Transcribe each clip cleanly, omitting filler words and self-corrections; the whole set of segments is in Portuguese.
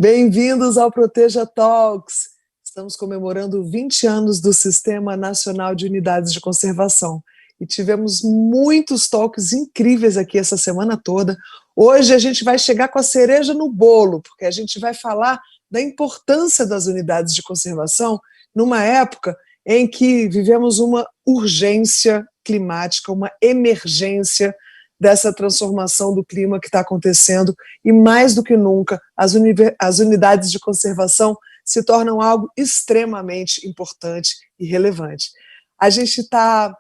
Bem-vindos ao Proteja Talks. Estamos comemorando 20 anos do Sistema Nacional de Unidades de Conservação e tivemos muitos talks incríveis aqui essa semana toda. Hoje a gente vai chegar com a cereja no bolo, porque a gente vai falar da importância das unidades de conservação numa época em que vivemos uma urgência climática, uma emergência dessa transformação do clima que está acontecendo, e mais do que nunca, as unidades de conservação se tornam algo extremamente importante e relevante. A gente está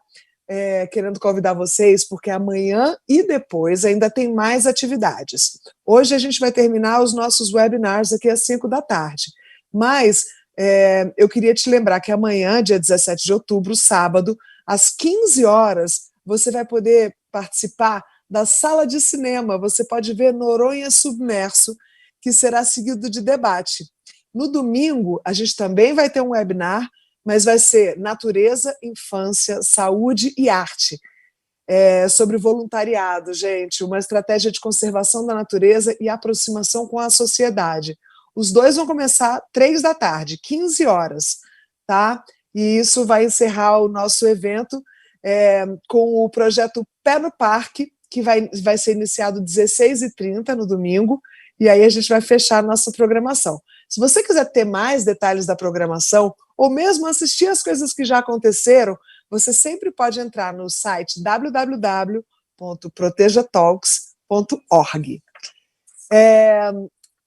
querendo convidar vocês, porque amanhã e depois ainda tem mais atividades. Hoje a gente vai terminar os nossos webinars aqui às 5 da tarde, mas eu queria te lembrar que amanhã, dia 17 de outubro, sábado, às 15 horas, você vai poder participar da sala de cinema. Você pode ver Noronha Submerso, que será seguido de debate. No domingo, a gente também vai ter um webinar, mas vai ser Natureza, Infância, Saúde e Arte. Sobre voluntariado, gente, uma estratégia de conservação da natureza e aproximação com a sociedade. Os dois vão começar 3 da tarde, 15 horas, tá? E isso vai encerrar o nosso evento com o projeto Pé no Parque, que vai ser iniciado 16h30 no domingo, e aí a gente vai fechar a nossa programação. Se você quiser ter mais detalhes da programação, ou mesmo assistir as coisas que já aconteceram, você sempre pode entrar no site www.protejatalks.org.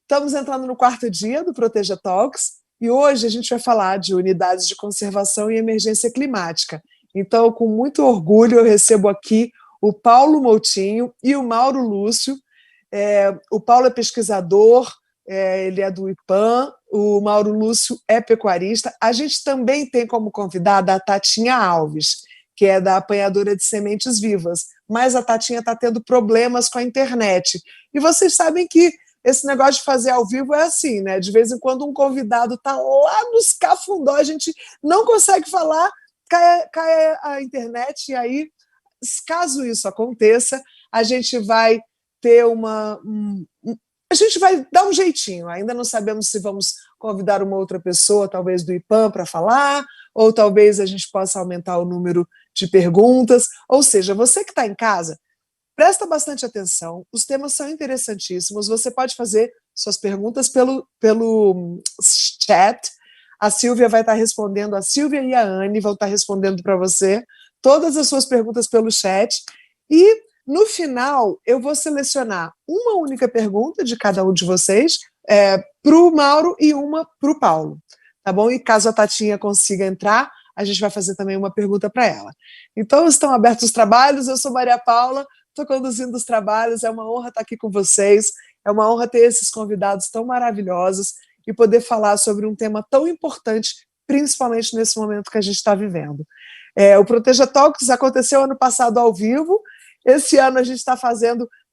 Estamos entrando no 4º dia do Proteja Talks, e hoje a gente vai falar de unidades de conservação e emergência climática. Então, com muito orgulho, eu recebo aqui o Paulo Moutinho e o Mauro Lúcio. O Paulo é pesquisador, ele é do IPAM, o Mauro Lúcio é pecuarista. A gente também tem como convidada a Tatinha Alves, que é da Apanhadora de Sementes Vivas, mas a Tatinha está tendo problemas com a internet. E vocês sabem que esse negócio de fazer ao vivo é assim, né? De vez em quando um convidado está lá nos cafundó, a gente não consegue falar, cai a internet, e aí, caso isso aconteça, a gente vai ter a gente vai dar um jeitinho. Ainda não sabemos se vamos convidar uma outra pessoa, talvez do IPAM, para falar, ou talvez a gente possa aumentar o número de perguntas. Ou seja, você que está em casa, presta bastante atenção, os temas são interessantíssimos, você pode fazer suas perguntas pelo chat. A Silvia vai estar respondendo, a Silvia e a Anne vão estar respondendo para você todas as suas perguntas pelo chat, e no final eu vou selecionar uma única pergunta de cada um de vocês para o Mauro e uma para o Paulo, tá bom? E caso a Tatinha consiga entrar, a gente vai fazer também uma pergunta para ela. Então, estão abertos os trabalhos, eu sou Maria Paula, estou conduzindo os trabalhos, é uma honra estar aqui com vocês, é uma honra ter esses convidados tão maravilhosos e poder falar sobre um tema tão importante, principalmente nesse momento que a gente está vivendo. O Proteja Talks aconteceu ano passado ao vivo, esse ano a gente está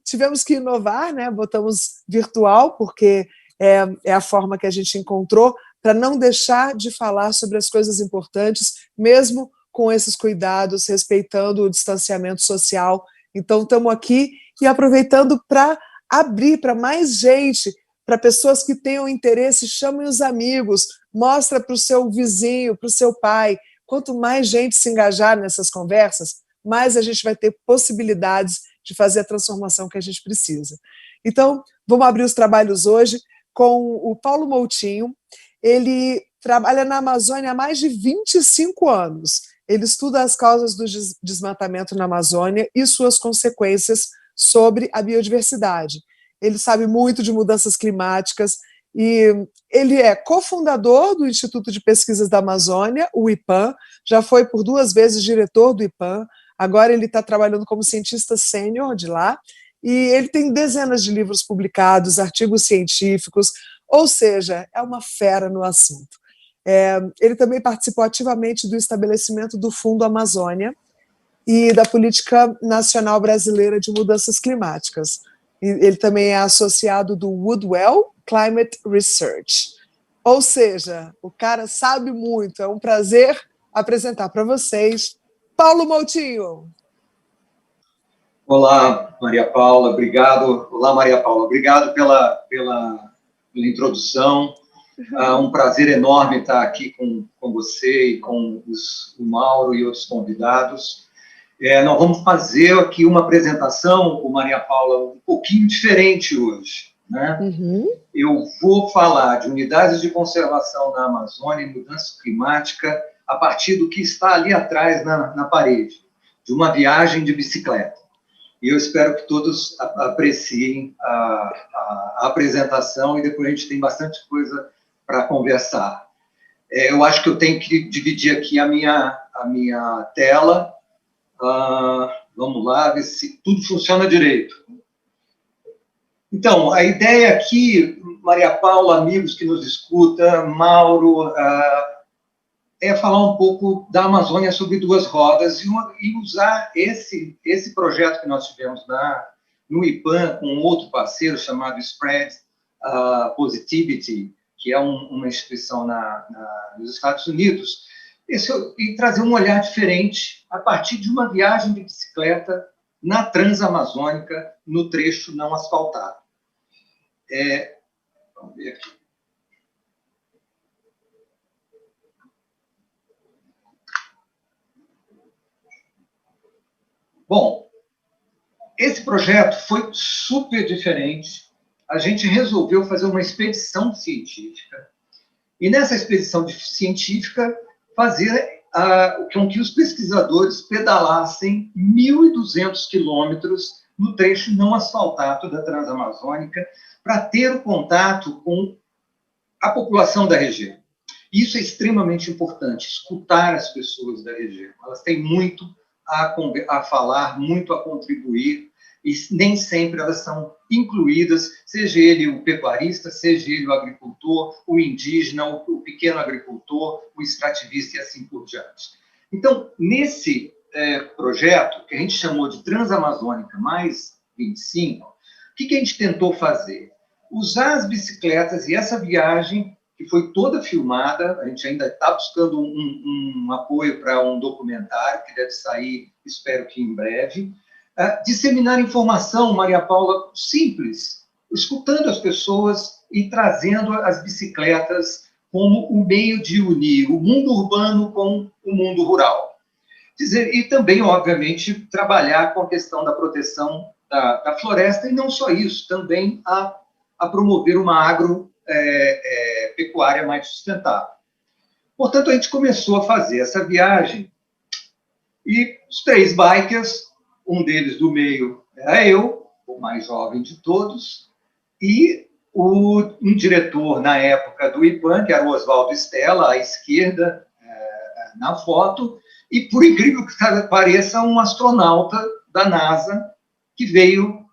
tivemos que inovar, né? Botamos virtual, porque é a forma que a gente encontrou para não deixar de falar sobre as coisas importantes, mesmo com esses cuidados, respeitando o distanciamento social. Então, estamos aqui e aproveitando para abrir para mais gente, para pessoas que tenham interesse, chamem os amigos, mostra para o seu vizinho, para o seu pai. Quanto mais gente se engajar nessas conversas, mais a gente vai ter possibilidades de fazer a transformação que a gente precisa. Então, vamos abrir os trabalhos hoje com o Paulo Moutinho. Ele trabalha na Amazônia há mais de 25 anos. Ele estuda as causas do desmatamento na Amazônia e suas consequências sobre a biodiversidade. Ele sabe muito de mudanças climáticas e ele é cofundador do Instituto de Pesquisas da Amazônia, o IPAM, já foi por 2 vezes diretor do IPAM, agora ele está trabalhando como cientista sênior de lá, e ele tem dezenas de livros publicados, artigos científicos, ou seja, é uma fera no assunto. Ele também participou ativamente do estabelecimento do Fundo Amazônia e da Política Nacional Brasileira de Mudanças Climáticas. Ele também é associado do Woodwell Climate Research. Ou seja, o cara sabe muito. É um prazer apresentar para vocês Paulo Moutinho. Olá, Maria Paula, obrigado. Olá, Maria Paula, obrigado pela pela introdução. Um prazer enorme estar aqui com você e com o Mauro e outros convidados. Nós vamos fazer aqui uma apresentação, Maria Paula, um pouquinho diferente hoje, né? Eu vou falar de unidades de conservação na Amazônia e mudança climática a partir do que está ali atrás na parede, de uma viagem de bicicleta. E eu espero que todos apreciem a apresentação e depois a gente tem bastante coisa para conversar. Eu acho que eu tenho que dividir aqui a minha tela. Vamos lá, ver se tudo funciona direito. Então, a ideia aqui, Maria Paula, amigos que nos escutam, Mauro, é falar um pouco da Amazônia sobre duas rodas e usar esse projeto que nós tivemos no IPAM com outro parceiro chamado Spread Positivity, que é uma instituição nos Estados Unidos, e trazer um olhar diferente a partir de uma viagem de bicicleta na Transamazônica, no trecho não asfaltado. Vamos ver aqui. Bom, esse projeto foi super diferente. A gente resolveu fazer uma expedição científica. E nessa expedição científica, fazer com que os pesquisadores pedalassem 1.200 quilômetros no trecho não asfaltado da Transamazônica para ter o contato com a população da região. Isso é extremamente importante, escutar as pessoas da região. Elas têm muito a falar, muito a contribuir, e nem sempre elas são incluídas, seja ele o pecuarista, seja ele o agricultor, o indígena, o pequeno agricultor, o extrativista e assim por diante. Então, nesse projeto, que a gente chamou de Transamazônica mais 25, o que a gente tentou fazer? Usar as bicicletas e essa viagem, que foi toda filmada, a gente ainda está buscando um apoio para um documentário, que deve sair, espero que em breve, disseminar informação, Maria Paula, simples, escutando as pessoas e trazendo as bicicletas como o meio de unir o mundo urbano com o mundo rural. E também, obviamente, trabalhar com a questão da proteção da floresta, e não só isso, também a promover uma agropecuária mais sustentável. Portanto, a gente começou a fazer essa viagem e os 3 bikers, um deles do meio era eu, o mais jovem de todos, e um diretor na época do IPAM, que era o Oswaldo Stella, à esquerda na foto, e, por incrível que pareça, um astronauta da NASA que veio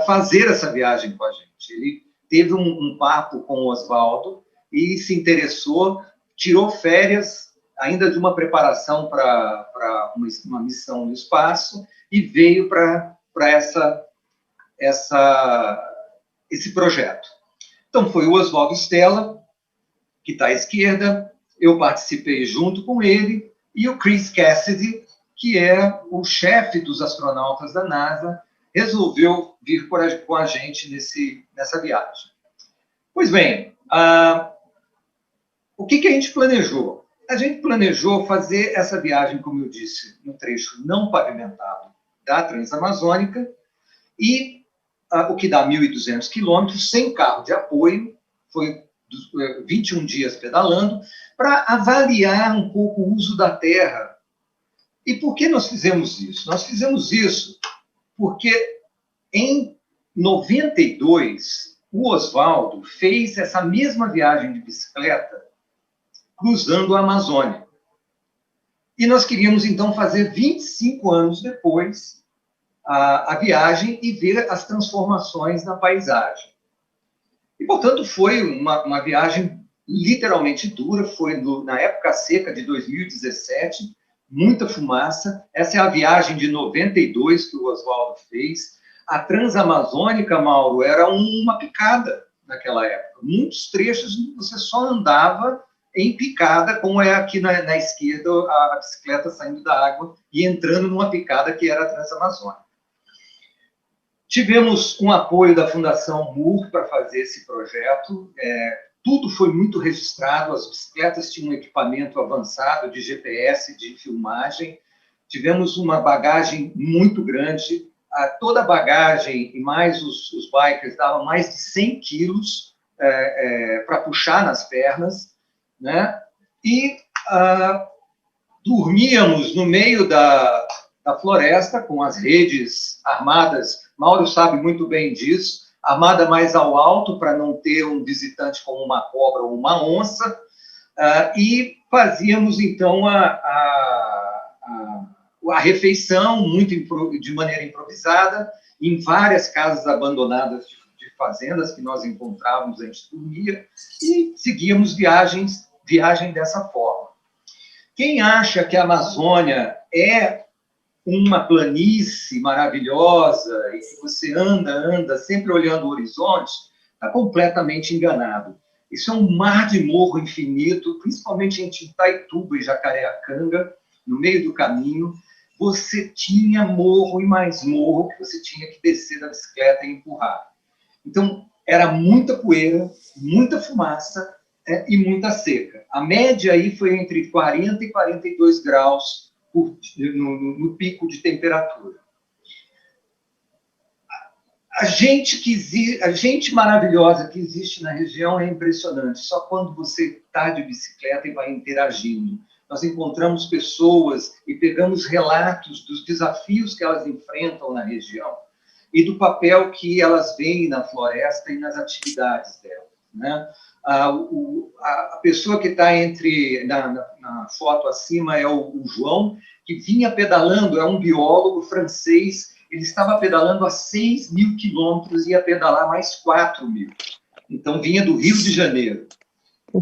fazer essa viagem com a gente. Ele teve um papo com o Oswaldo e se interessou, tirou férias ainda de uma preparação para uma missão no espaço e veio para esse projeto. Então, foi o Oswaldo Stella, que está à esquerda, eu participei junto com ele, e o Chris Cassidy, que é o chefe dos astronautas da NASA, resolveu vir com a gente nessa viagem. Pois bem, o que a gente planejou? A gente planejou fazer essa viagem, como eu disse, no trecho não pavimentado da Transamazônica, e o que dá 1.200 quilômetros, sem carro de apoio, foi 21 dias pedalando, para avaliar um pouco o uso da terra. E por que nós fizemos isso? Nós fizemos isso porque, em 92, o Oswaldo fez essa mesma viagem de bicicleta cruzando a Amazônia. E nós queríamos, então, fazer 25 anos depois a viagem e ver as transformações na paisagem. E, portanto, foi uma viagem literalmente dura, foi na época seca de 2017, muita fumaça. Essa é a viagem de 92 que o Oswaldo fez. A Transamazônica, Mauro, era uma picada naquela época. Muitos trechos você só andava em picada, como é aqui na esquerda, a bicicleta saindo da água e entrando numa picada que era a Transamazônica. Tivemos um apoio da Fundação MUR para fazer esse projeto. Tudo foi muito registrado, as bicicletas tinham um equipamento avançado de GPS, de filmagem. Tivemos uma bagagem muito grande. Toda a bagagem e mais os bikers davam mais de 100 quilos para puxar nas pernas, né? E dormíamos no meio da floresta, com as redes armadas. Mauro sabe muito bem disso, armada mais ao alto, para não ter um visitante como uma cobra ou uma onça, e fazíamos, então, a refeição de maneira improvisada, em várias casas abandonadas de fazendas que nós encontrávamos, a gente dormia, e seguíamos viagem dessa forma. Quem acha que a Amazônia é uma planície maravilhosa e que você anda sempre olhando o horizonte, está completamente enganado. Isso é um mar de morro infinito, principalmente entre Itaituba e Jacareacanga, no meio do caminho. Você tinha morro e mais morro que você tinha que descer da bicicleta e empurrar. Então, era muita poeira, muita fumaça e muita seca. A média aí foi entre 40 e 42 graus no pico de temperatura. A gente maravilhosa que existe na região é impressionante. Só quando você está de bicicleta e vai interagindo. Nós encontramos pessoas e pegamos relatos dos desafios que elas enfrentam na região e do papel que elas veem na floresta e nas atividades delas, né? A pessoa que está na foto acima é o João, que vinha pedalando, é um biólogo francês, ele estava pedalando a 6.000 quilômetros e ia pedalar mais 4.000. Então, vinha do Rio de Janeiro.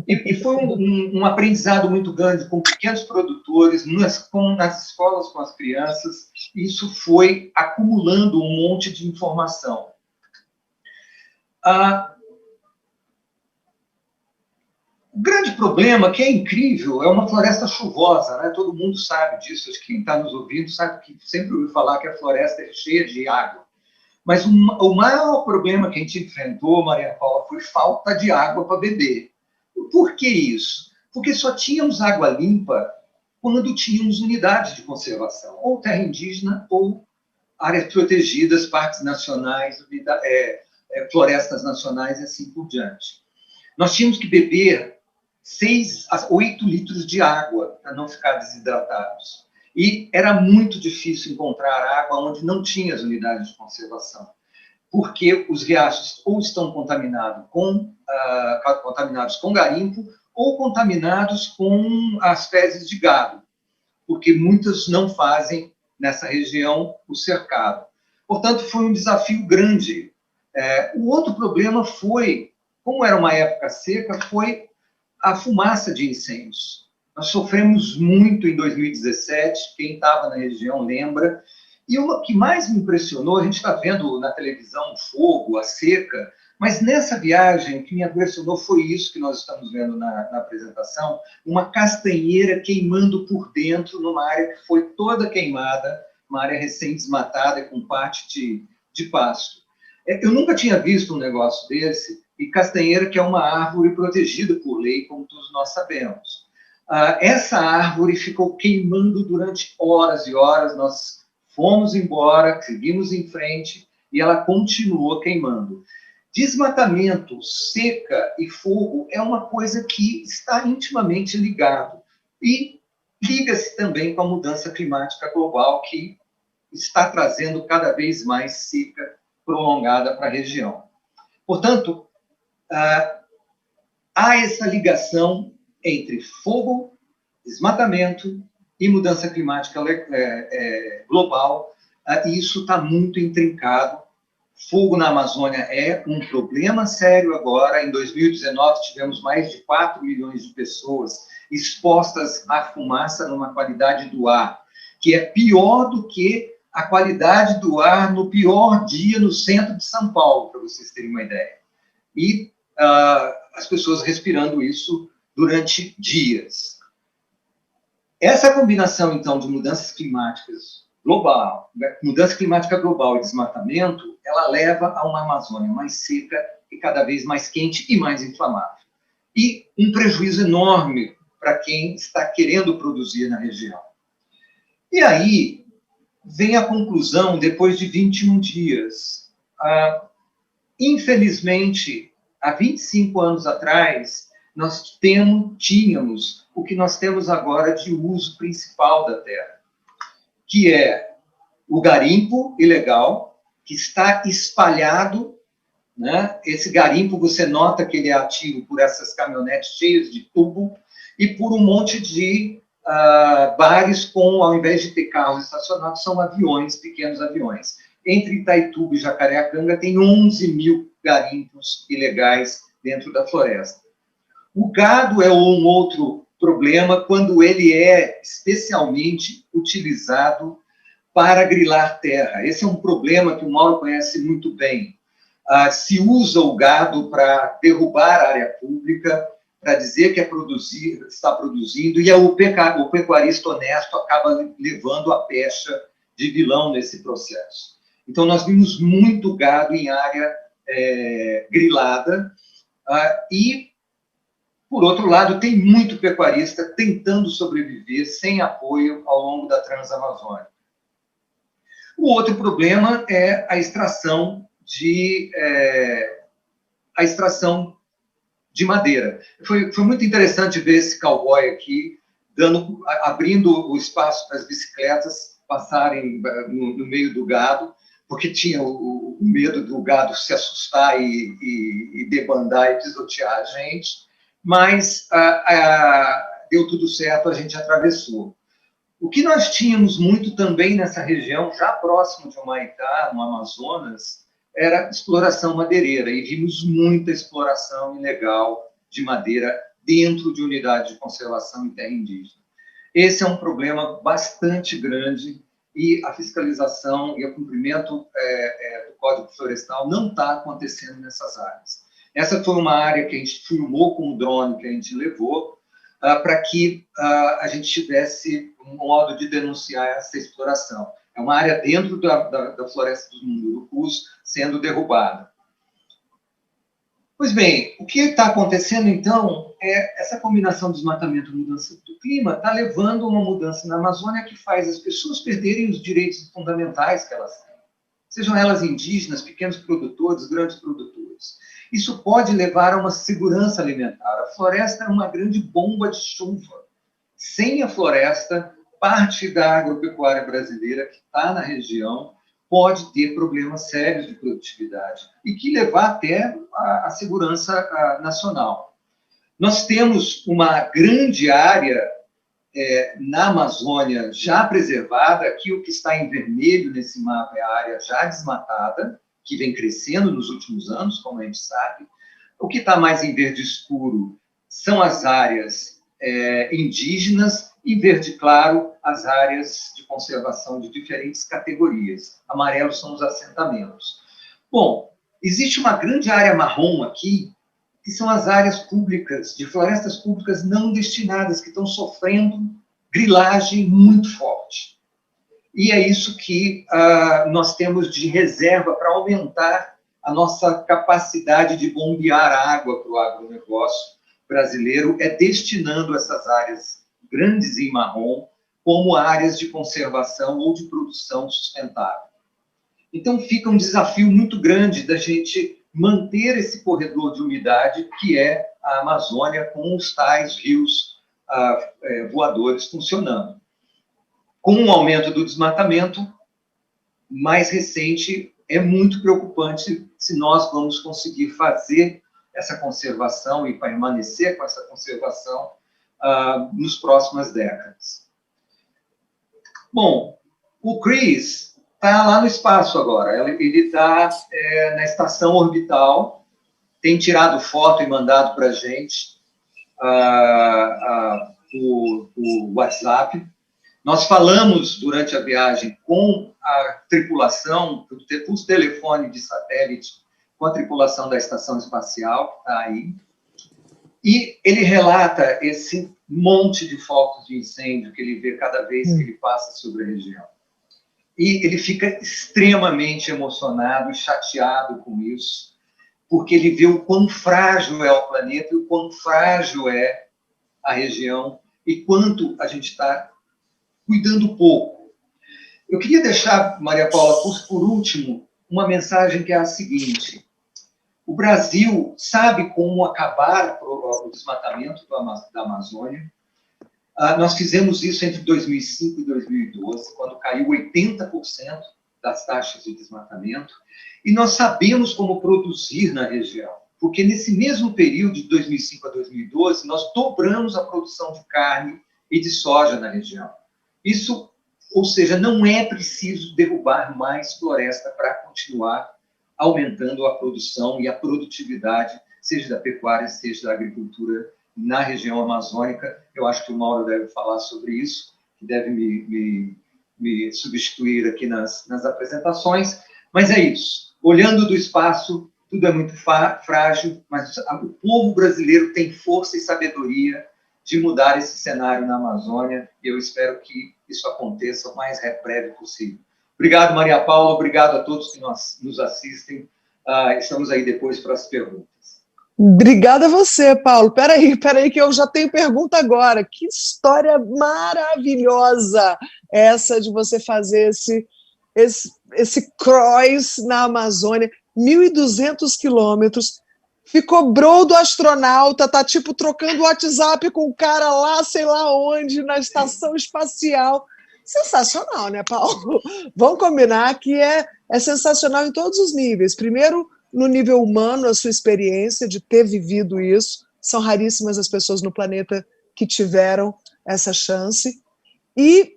E foi um aprendizado muito grande com pequenos produtores, nas escolas com as crianças. Isso foi acumulando um monte de informação. O grande problema, que é incrível, é uma floresta chuvosa, né? Todo mundo sabe disso, acho que quem está nos ouvindo sabe que sempre ouviu falar que a floresta é cheia de água. Mas o maior problema que a gente enfrentou, Maria Paula, foi falta de água para beber. Por que isso? Porque só tínhamos água limpa quando tínhamos unidades de conservação, ou terra indígena, ou áreas protegidas, parques nacionais, florestas nacionais e assim por diante. Nós tínhamos que beber 6 a 8 litros de água para não ficar desidratados. E era muito difícil encontrar água onde não tinha as unidades de conservação, porque os riachos ou estão contaminados com garimpo ou contaminados com as fezes de gado, porque muitas não fazem nessa região o cercado. Portanto, foi um desafio grande. O outro problema foi, como era uma época seca, foi a fumaça de incêndios. Nós sofremos muito em 2017, quem estava na região lembra. E o que mais me impressionou, a gente está vendo na televisão o fogo, a seca, mas nessa viagem o que me impressionou foi isso que nós estamos vendo na apresentação, uma castanheira queimando por dentro numa área que foi toda queimada, uma área recém-desmatada com parte de pasto. Eu nunca tinha visto um negócio desse, e castanheira que é uma árvore protegida por lei, como todos nós sabemos. Essa árvore ficou queimando durante horas e horas, nós fomos embora, seguimos em frente, e ela continuou queimando. Desmatamento, seca e fogo é uma coisa que está intimamente ligado. E liga-se também com a mudança climática global, que está trazendo cada vez mais seca prolongada para a região. Portanto, há essa ligação entre fogo, desmatamento e mudança climática global, e isso está muito intrincado. Fogo na Amazônia é um problema sério agora. Em 2019, tivemos mais de 4 milhões de pessoas expostas à fumaça numa qualidade do ar, que é pior do que a qualidade do ar no pior dia no centro de São Paulo, para vocês terem uma ideia. E as pessoas respirando isso durante dias. Essa combinação, então, de mudanças climáticas mudança climática global e desmatamento, ela leva a uma Amazônia mais seca e cada vez mais quente e mais inflamável. E um prejuízo enorme para quem está querendo produzir na região. E aí vem a conclusão, depois de 21 dias. Infelizmente, há 25 anos atrás, nós tínhamos o que nós temos agora de uso principal da terra, que é o garimpo ilegal, que está espalhado, né? Esse garimpo, você nota que ele é ativo por essas caminhonetes cheias de tubo e por um monte de bares com, ao invés de ter carros estacionados, são aviões, pequenos aviões. Entre Itaituba e Jacareacanga tem 11 mil garimpos ilegais dentro da floresta. O gado é um outro problema quando ele é especialmente utilizado para grilar terra. Esse é um problema que o Mauro conhece muito bem. Se usa o gado para derrubar a área pública, para dizer que está produzindo, e o pecuarista honesto acaba levando a pecha de vilão nesse processo. Então, nós vimos muito gado em área grilada, e, por outro lado, tem muito pecuarista tentando sobreviver sem apoio ao longo da Transamazônica. O outro problema é a extração de madeira. Foi muito interessante ver esse cowboy aqui, abrindo o espaço para as bicicletas passarem no meio do gado, porque tinha o medo do gado se assustar e debandar e pisotear a gente, mas deu tudo certo, a gente atravessou. O que nós tínhamos muito também nessa região, já próximo de Humaitá, no Amazonas, era exploração madeireira, e vimos muita exploração ilegal de madeira dentro de unidades de conservação em terra indígena. Esse é um problema bastante grande, e a fiscalização e o cumprimento do Código Florestal não está acontecendo nessas áreas. Essa foi uma área que a gente filmou com o drone que a gente levou, para que a gente tivesse um modo de denunciar essa exploração. É uma área dentro da floresta dos Mundurucus sendo derrubada. Pois bem, o que está acontecendo, então, é essa combinação de desmatamento e mudança do clima está levando a uma mudança na Amazônia que faz as pessoas perderem os direitos fundamentais que elas têm. Sejam elas indígenas, pequenos produtores, grandes produtores. Isso pode levar a uma segurança alimentar. A floresta é uma grande bomba de chuva. Sem a floresta, parte da agropecuária brasileira que está na região pode ter problemas sérios de produtividade e que levar até a segurança nacional. Nós temos uma grande área na Amazônia já preservada. Aqui o que está em vermelho nesse mapa é a área já desmatada, que vem crescendo nos últimos anos, como a gente sabe. O que está mais em verde escuro são as áreas indígenas, e verde claro as áreas de conservação de diferentes categorias. Amarelo são os assentamentos. Bom, existe uma grande área marrom aqui, que são as áreas públicas, de florestas públicas não destinadas, que estão sofrendo grilagem muito forte. E é isso que nós temos de reserva para aumentar a nossa capacidade de bombear água para o agronegócio brasileiro, destinando essas áreas grandes em marrom como áreas de conservação ou de produção sustentável. Então, fica um desafio muito grande da gente manter esse corredor de umidade que é a Amazônia, com os tais rios voadores funcionando. Com o aumento do desmatamento mais recente, é muito preocupante se nós vamos conseguir fazer essa conservação e permanecer com essa conservação nas próximas décadas. Bom, o Chris está lá no espaço agora, ele está na estação orbital, tem tirado foto e mandado para a gente o WhatsApp. Nós falamos durante a viagem com a tripulação, por telefone de satélite, com a tripulação da estação espacial, que está aí, e ele relata esse monte de focos de incêndio que ele vê cada vez que ele passa sobre a região. e ele fica extremamente emocionado e chateado com isso, porque ele vê o quão frágil é o planeta e o quão frágil é a região e quanto a gente está cuidando pouco. Eu queria deixar, Maria Paula, por último, uma mensagem que é a seguinte: o Brasil sabe como acabar o desmatamento da Amazônia. Nós fizemos isso entre 2005 e 2012, quando caiu 80% das taxas de desmatamento, e nós sabemos como produzir na região, porque nesse mesmo período, de 2005 a 2012, nós dobramos a produção de carne e de soja na região. Isso, ou seja, não é preciso derrubar mais floresta para continuar aumentando a produção e a produtividade, seja da pecuária, seja da agricultura, na região amazônica. Eu acho que o Mauro deve falar sobre isso, que deve me substituir aqui nas apresentações. Mas é isso. Olhando do espaço, tudo é muito frágil, mas o povo brasileiro tem força e sabedoria de mudar esse cenário na Amazônia, e eu espero que isso aconteça o mais breve possível. Obrigado, Maria Paula, obrigado a todos que nos assistem. Estamos aí depois para as perguntas. Obrigada a você, Paulo. Peraí, que eu já tenho pergunta agora. Que história maravilhosa essa de você fazer esse cross na Amazônia, 1.200 quilômetros, ficou bro do astronauta, tá tipo trocando WhatsApp com o cara lá, sei lá onde, na estação espacial. Sensacional, né, Paulo? Vamos combinar que é sensacional em todos os níveis. Primeiro, no nível humano, a sua experiência de ter vivido isso. São raríssimas as pessoas no planeta que tiveram essa chance. E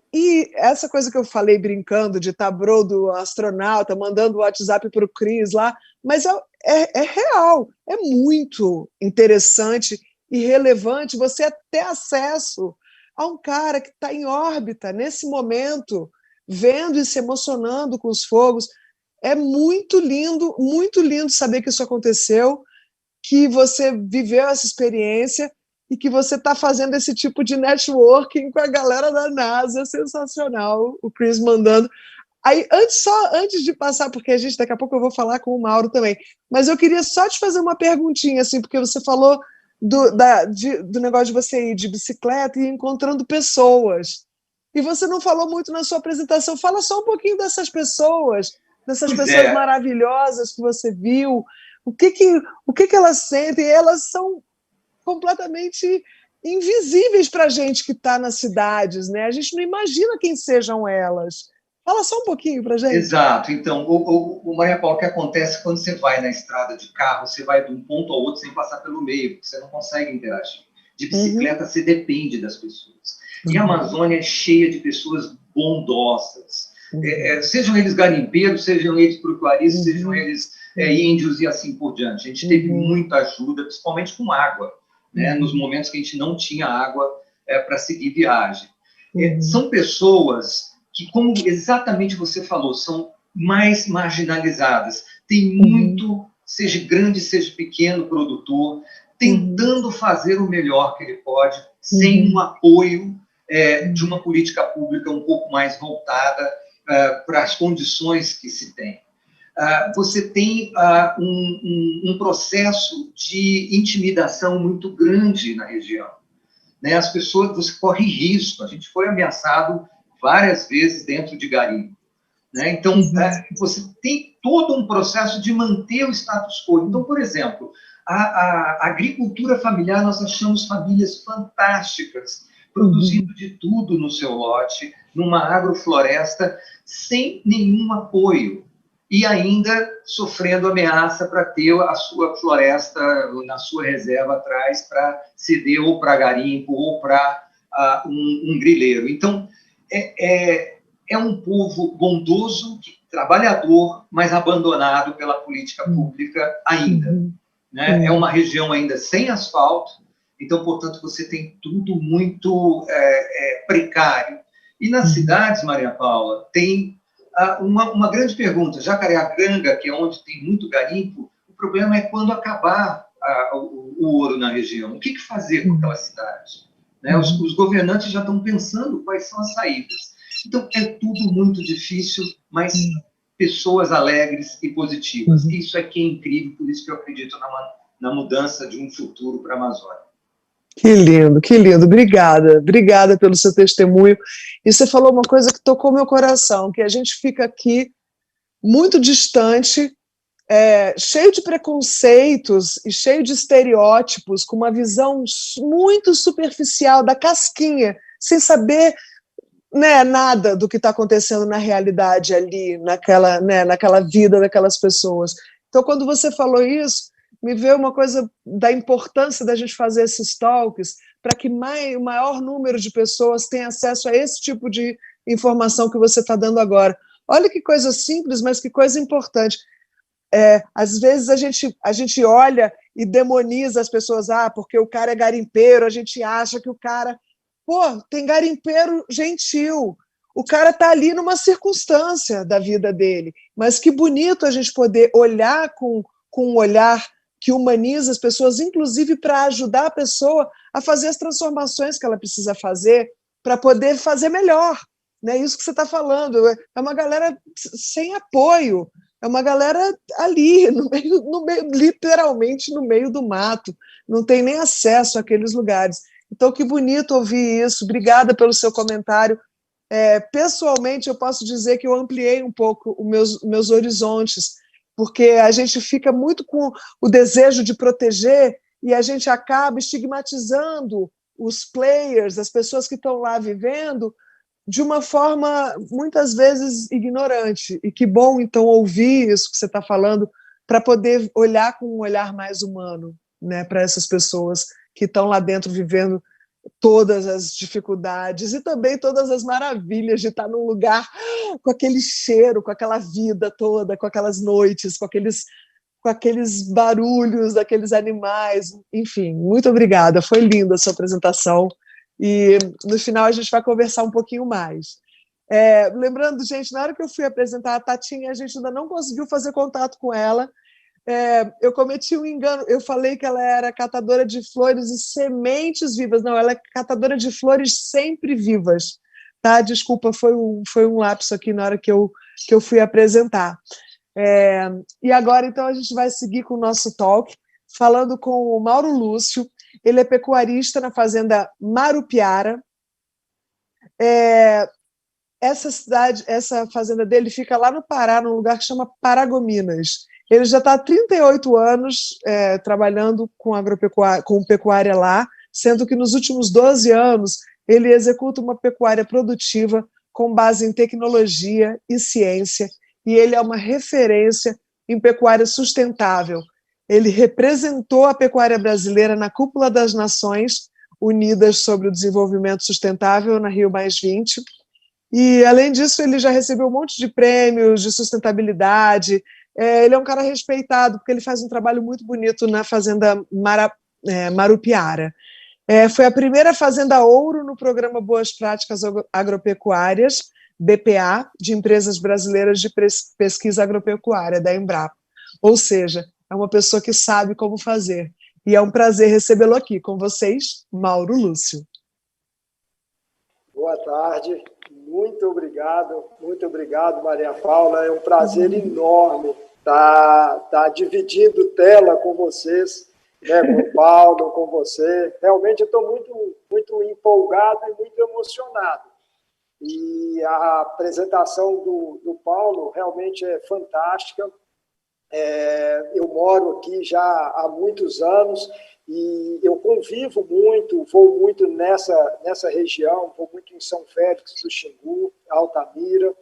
essa coisa que eu falei brincando de bro do astronauta, mandando o WhatsApp para o Chris lá, mas é real, é muito interessante e relevante você ter acesso a um cara que está em órbita nesse momento, vendo e se emocionando com os fogos. É muito lindo saber que isso aconteceu, que você viveu essa experiência e que você está fazendo esse tipo de networking com a galera da NASA. Sensacional, o Chris mandando. Aí, antes de passar, porque daqui a pouco eu vou falar com o Mauro também, mas eu queria só te fazer uma perguntinha, assim, porque você falou do negócio de você ir de bicicleta e ir encontrando pessoas. E você não falou muito na sua apresentação. Fala só um pouquinho dessas pessoas maravilhosas que você viu. O que elas sentem? Elas são completamente invisíveis para a gente que está nas cidades, né? A gente não imagina quem sejam elas. Fala só um pouquinho para a gente. Exato. Então, o Maria Paula, o que acontece quando você vai na estrada de carro, você vai de um ponto ao outro sem passar pelo meio, porque você não consegue interagir. De bicicleta, você depende das pessoas. E a Amazônia é cheia de pessoas bondosas. Sejam eles garimpeiros, sejam eles pecuaristas, sejam eles índios e assim por diante. A gente teve muita ajuda, principalmente com água, né? Nos momentos que a gente não tinha água para seguir viagem. São pessoas que, como exatamente você falou, são mais marginalizadas. Tem muito, seja grande, seja pequeno produtor, tentando fazer o melhor que ele pode, sem um apoio de uma política pública um pouco mais voltada para as condições que se tem. Você tem um processo de intimidação muito grande na região, né? As pessoas, você corre risco. A gente foi ameaçado várias vezes dentro de garimpo, né? Então, você tem todo um processo de manter o status quo. Então, por exemplo, a agricultura familiar, nós achamos famílias fantásticas, produzindo de tudo no seu lote, numa agrofloresta, sem nenhum apoio, e ainda sofrendo ameaça para ter a sua floresta na sua reserva atrás para ceder ou para garimpo ou para um grileiro. Então, é um povo bondoso, trabalhador, mas abandonado pela política pública ainda. Né? É uma região ainda sem asfalto, então, portanto, você tem tudo muito precário. E nas cidades, Maria Paula, tem uma grande pergunta. Jacareacanga, que é onde tem muito garimpo, o problema é quando acabar o ouro na região. O que fazer com aquela cidade? Né? Os governantes já estão pensando quais são as saídas. Então, é tudo muito difícil, mas pessoas alegres e positivas. Isso é que é incrível, por isso que eu acredito na mudança de um futuro para a Amazônia. Que lindo, que lindo. Obrigada, obrigada pelo seu testemunho. E você falou uma coisa que tocou meu coração, que a gente fica aqui muito distante, cheio de preconceitos e cheio de estereótipos, com uma visão muito superficial da casquinha, sem saber, né, nada do que está acontecendo na realidade ali, naquela vida daquelas pessoas. Então, quando você falou isso, me veio uma coisa da importância da gente fazer esses talks para que o maior número de pessoas tenha acesso a esse tipo de informação que você está dando agora. Olha que coisa simples, mas que coisa importante. Às vezes a gente olha e demoniza as pessoas, porque o cara é garimpeiro, a gente acha que o cara... Pô, tem garimpeiro gentil, o cara está ali numa circunstância da vida dele, mas que bonito a gente poder olhar com um olhar que humaniza as pessoas, inclusive para ajudar a pessoa a fazer as transformações que ela precisa fazer para poder fazer melhor. Né? Isso que você está falando, é uma galera sem apoio, é uma galera ali, literalmente no meio do mato, não tem nem acesso àqueles lugares. Então, que bonito ouvir isso, obrigada pelo seu comentário. Pessoalmente, eu posso dizer que eu ampliei um pouco os meus horizontes, porque a gente fica muito com o desejo de proteger e a gente acaba estigmatizando os players, as pessoas que estão lá vivendo, de uma forma, muitas vezes, ignorante. E que bom, então, ouvir isso que você está falando, para poder olhar com um olhar mais humano, né, para essas pessoas que estão lá dentro vivendo todas as dificuldades e também todas as maravilhas de estar num lugar com aquele cheiro, com aquela vida toda, com aquelas noites, com aqueles barulhos daqueles animais. Enfim, muito obrigada, foi linda a sua apresentação e no final a gente vai conversar um pouquinho mais. Lembrando, gente, na hora que eu fui apresentar a Tatinha, a gente ainda não conseguiu fazer contato com ela. Eu cometi um engano, eu falei que ela era catadora de flores e sementes vivas. Não, ela é catadora de flores sempre vivas. Tá? Desculpa, foi um lapso aqui na hora que eu fui apresentar. E agora, então, a gente vai seguir com o nosso talk, falando com o Mauro Lúcio. Ele é pecuarista na fazenda Marupiara. Essa fazenda dele fica lá no Pará, num lugar que chama Paragominas. Ele já está há 38 anos trabalhando com pecuária lá, sendo que nos últimos 12 anos ele executa uma pecuária produtiva com base em tecnologia e ciência, e ele é uma referência em pecuária sustentável. Ele representou a pecuária brasileira na Cúpula das Nações Unidas sobre o Desenvolvimento Sustentável, na Rio+20, e, além disso, ele já recebeu um monte de prêmios de sustentabilidade. Ele é um cara respeitado, porque ele faz um trabalho muito bonito na fazenda Marupiara. Foi a primeira fazenda ouro no programa Boas Práticas Agropecuárias, BPA, de Empresas Brasileiras de Pesquisa Agropecuária, da Embrapa. Ou seja, é uma pessoa que sabe como fazer. E é um prazer recebê-lo aqui com vocês, Mauro Lúcio. Boa tarde. Muito obrigado, Maria Paula. É um prazer enorme estar dividindo tela com vocês, né, com o Paulo, com você. Realmente eu estou muito empolgado e muito emocionado. E a apresentação do Paulo realmente é fantástica. Eu moro aqui já há muitos anos e eu convivo muito, vou muito nessa região, vou muito em São Félix do Xingu, Altamira,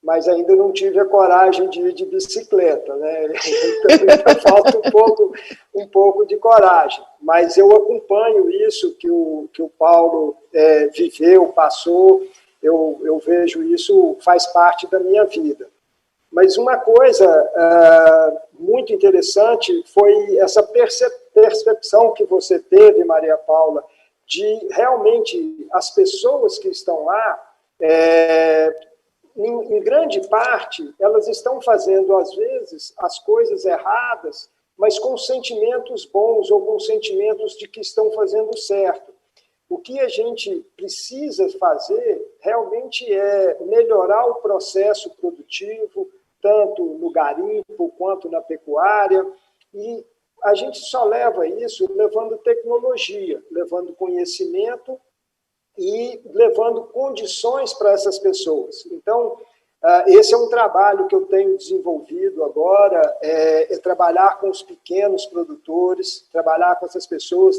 mas ainda não tive a coragem de ir de bicicleta, né? Então ainda falta um pouco de coragem. Mas eu acompanho isso que o Paulo viveu, passou, eu vejo isso, faz parte da minha vida. Mas uma coisa muito interessante foi essa percepção que você teve, Maria Paula, de realmente as pessoas que estão lá, em grande parte, elas estão fazendo, às vezes, as coisas erradas, mas com sentimentos bons ou com sentimentos de que estão fazendo certo. o que a gente precisa fazer realmente é melhorar o processo produtivo, tanto no garimpo quanto na pecuária, e a gente só leva isso levando tecnologia, levando conhecimento e levando condições para essas pessoas. Então, esse é um trabalho que eu tenho desenvolvido agora, é trabalhar com os pequenos produtores, trabalhar com essas pessoas,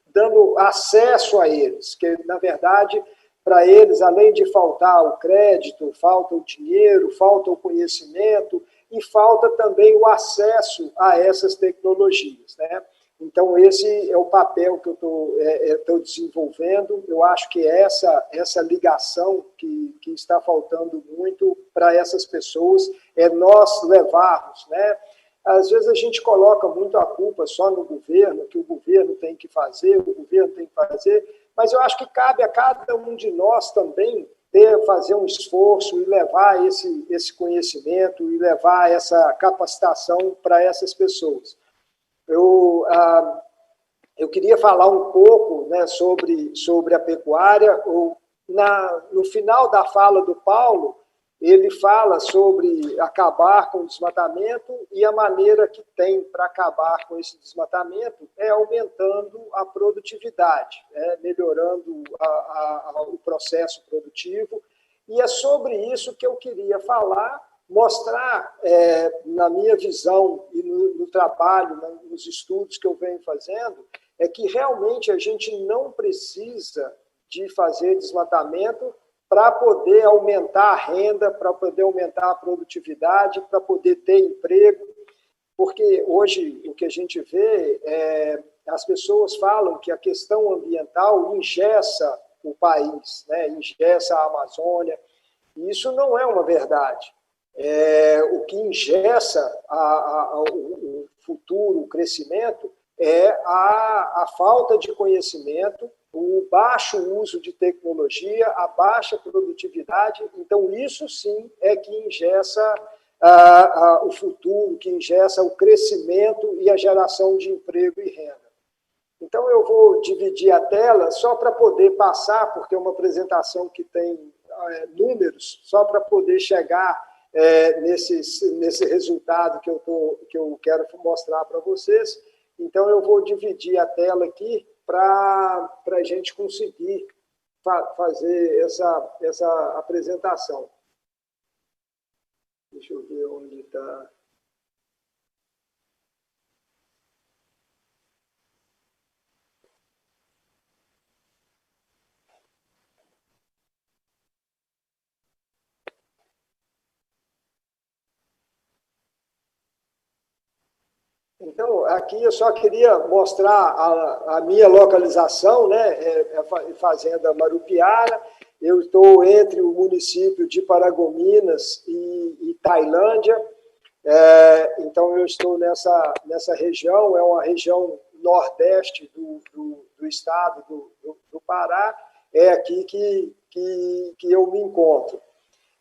dando acesso a eles, que, na verdade, para eles, além de faltar o crédito, falta o dinheiro, falta o conhecimento e falta também o acesso a essas tecnologias, né? Então, esse é o papel que eu estou desenvolvendo. Eu acho que essa ligação que está faltando muito para essas pessoas é nós levarmos, né? Às vezes a gente coloca muito a culpa só no governo, que o governo tem que fazer, mas eu acho que cabe a cada um de nós também fazer um esforço e levar esse conhecimento e levar essa capacitação para essas pessoas. Eu queria falar um pouco, né, sobre a pecuária. No final da fala do Paulo, ele fala sobre acabar com o desmatamento, e a maneira que tem para acabar com esse desmatamento é aumentando a produtividade, melhorando o processo produtivo, e é sobre isso que eu queria falar, mostrar, na minha visão e no trabalho, nos estudos que eu venho fazendo, é que realmente a gente não precisa de fazer desmatamento para poder aumentar a renda, para poder aumentar a produtividade, para poder ter emprego, porque hoje o que a gente vê as pessoas falam que a questão ambiental engessa o país, né? Engessa a Amazônia, e isso não é uma verdade. O que engessa o futuro, o crescimento, é a falta de conhecimento, o baixo uso de tecnologia, a baixa produtividade. Então, isso sim é que engessa o futuro, que engessa o crescimento e a geração de emprego e renda. Então, eu vou dividir a tela só para poder passar, porque é uma apresentação que tem números, só para poder chegar nesse resultado que eu quero mostrar para vocês. Então, eu vou dividir a tela aqui para a gente conseguir fazer essa apresentação. Deixa eu ver onde está. Então, aqui eu só queria mostrar a minha localização, né? Fazenda Marupiara. Eu estou entre o município de Paragominas e Tailândia. Então, eu estou nessa região, é uma região nordeste do estado do Pará. É aqui que eu me encontro.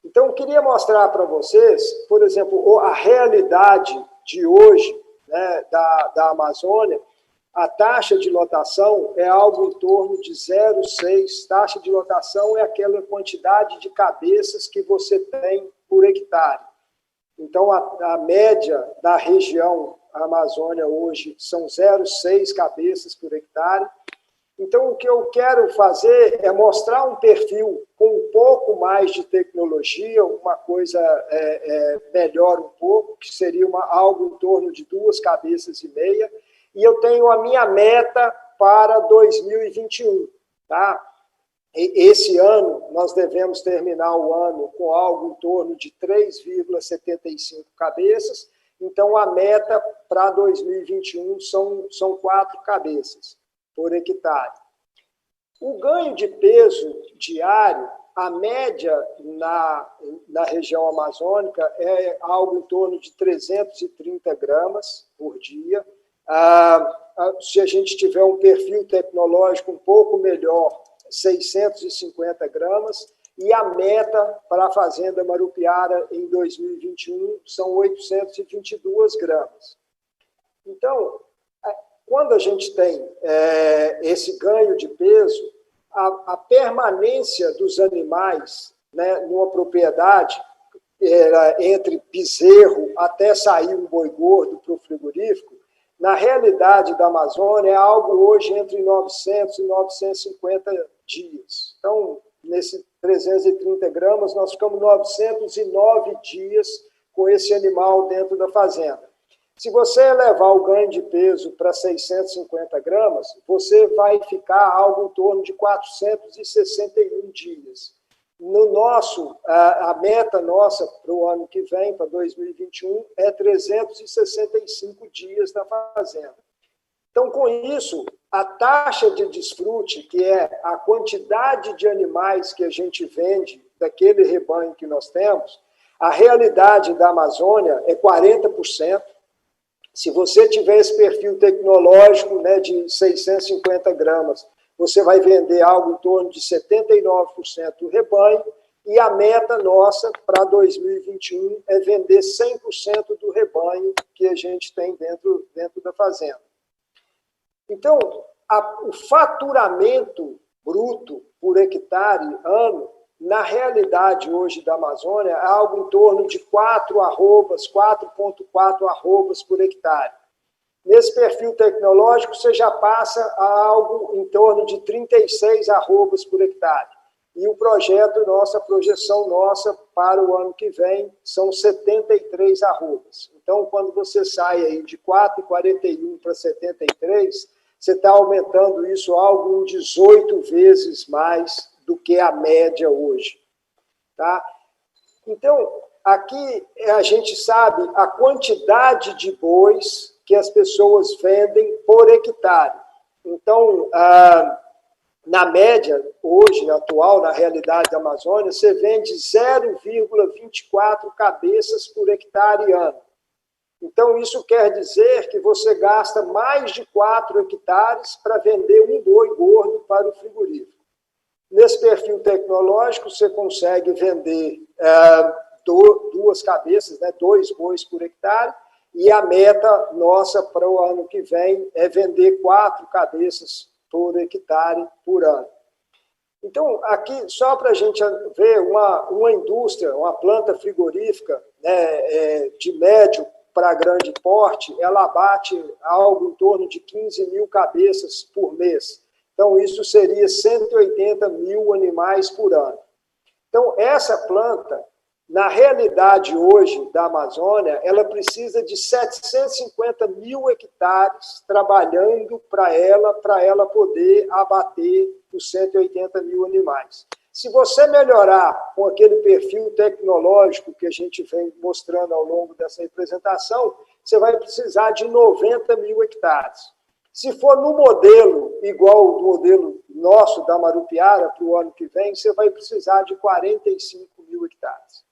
Então, eu queria mostrar para vocês, por exemplo, a realidade de hoje, né, da Amazônia. A taxa de lotação é algo em torno de 0,6. Taxa de lotação é aquela quantidade de cabeças que você tem por hectare. Então, a média da região Amazônia hoje são 0,6 cabeças por hectare. Então, o que eu quero fazer é mostrar um perfil com um pouco mais de tecnologia, uma coisa melhor um pouco, que seria algo em torno de 2,5 cabeças. E eu tenho a minha meta para 2021. Tá? Esse ano, nós devemos terminar o ano com algo em torno de 3,75 cabeças. Então, a meta para 2021 são 4 cabeças por hectare. O ganho de peso diário, a média na região amazônica é algo em torno de 330 gramas por dia. Se a gente tiver um perfil tecnológico um pouco melhor, 650 gramas, e a meta para a Fazenda Marupiara em 2021 são 822 gramas. Então, quando a gente tem esse ganho de peso, a permanência dos animais, né, numa propriedade, entre bezerro até sair um boi gordo para o frigorífico, na realidade da Amazônia é algo hoje entre 900 e 950 dias. Então, nesse 330 gramas, nós ficamos 909 dias com esse animal dentro da fazenda. Se você elevar o ganho de peso para 650 gramas, você vai ficar algo em torno de 461 dias. No nosso, a meta nossa para o ano que vem, para 2021, é 365 dias na fazenda. Então, com isso, a taxa de desfrute, que é a quantidade de animais que a gente vende daquele rebanho que nós temos, a realidade da Amazônia é 40%. Se você tiver esse perfil tecnológico, né, de 650 gramas, você vai vender algo em torno de 79% do rebanho, e a meta nossa para 2021 é vender 100% do rebanho que a gente tem dentro da fazenda. Então, o faturamento bruto por hectare ano, na realidade hoje da Amazônia, é algo em torno de 4,4 arrobas por hectare. Nesse perfil tecnológico, você já passa a algo em torno de 36 arrobas por hectare. E o projeto nosso, a projeção nossa para o ano que vem, são 73 arrobas. Então, quando você sai aí de 4,41 para 73, você está aumentando isso algo em 18 vezes mais do que a média hoje. Tá? Então, aqui a gente sabe a quantidade de bois que as pessoas vendem por hectare. Então, na média, hoje, atual, na realidade da Amazônia, você vende 0,24 cabeças por hectare ano. Então, isso quer dizer que você gasta mais de 4 hectares para vender um boi gordo para o frigorífico. Nesse perfil tecnológico, você consegue vender 2 cabeças, né, 2 bois por hectare, e a meta nossa para o ano que vem é vender 4 cabeças por hectare por ano. Então, aqui, só para a gente ver uma indústria, uma planta frigorífica, né, de médio para grande porte, ela abate algo em torno de 15 mil cabeças por mês. Então, isso seria 180 mil animais por ano. Então, essa planta, na realidade hoje da Amazônia, ela precisa de 750 mil hectares trabalhando para ela poder abater os 180 mil animais. Se você melhorar com aquele perfil tecnológico que a gente vem mostrando ao longo dessa apresentação, você vai precisar de 90 mil hectares. Se for no modelo igual ao modelo nosso da Marupiara para o ano que vem, você vai precisar de 45 mil hectares.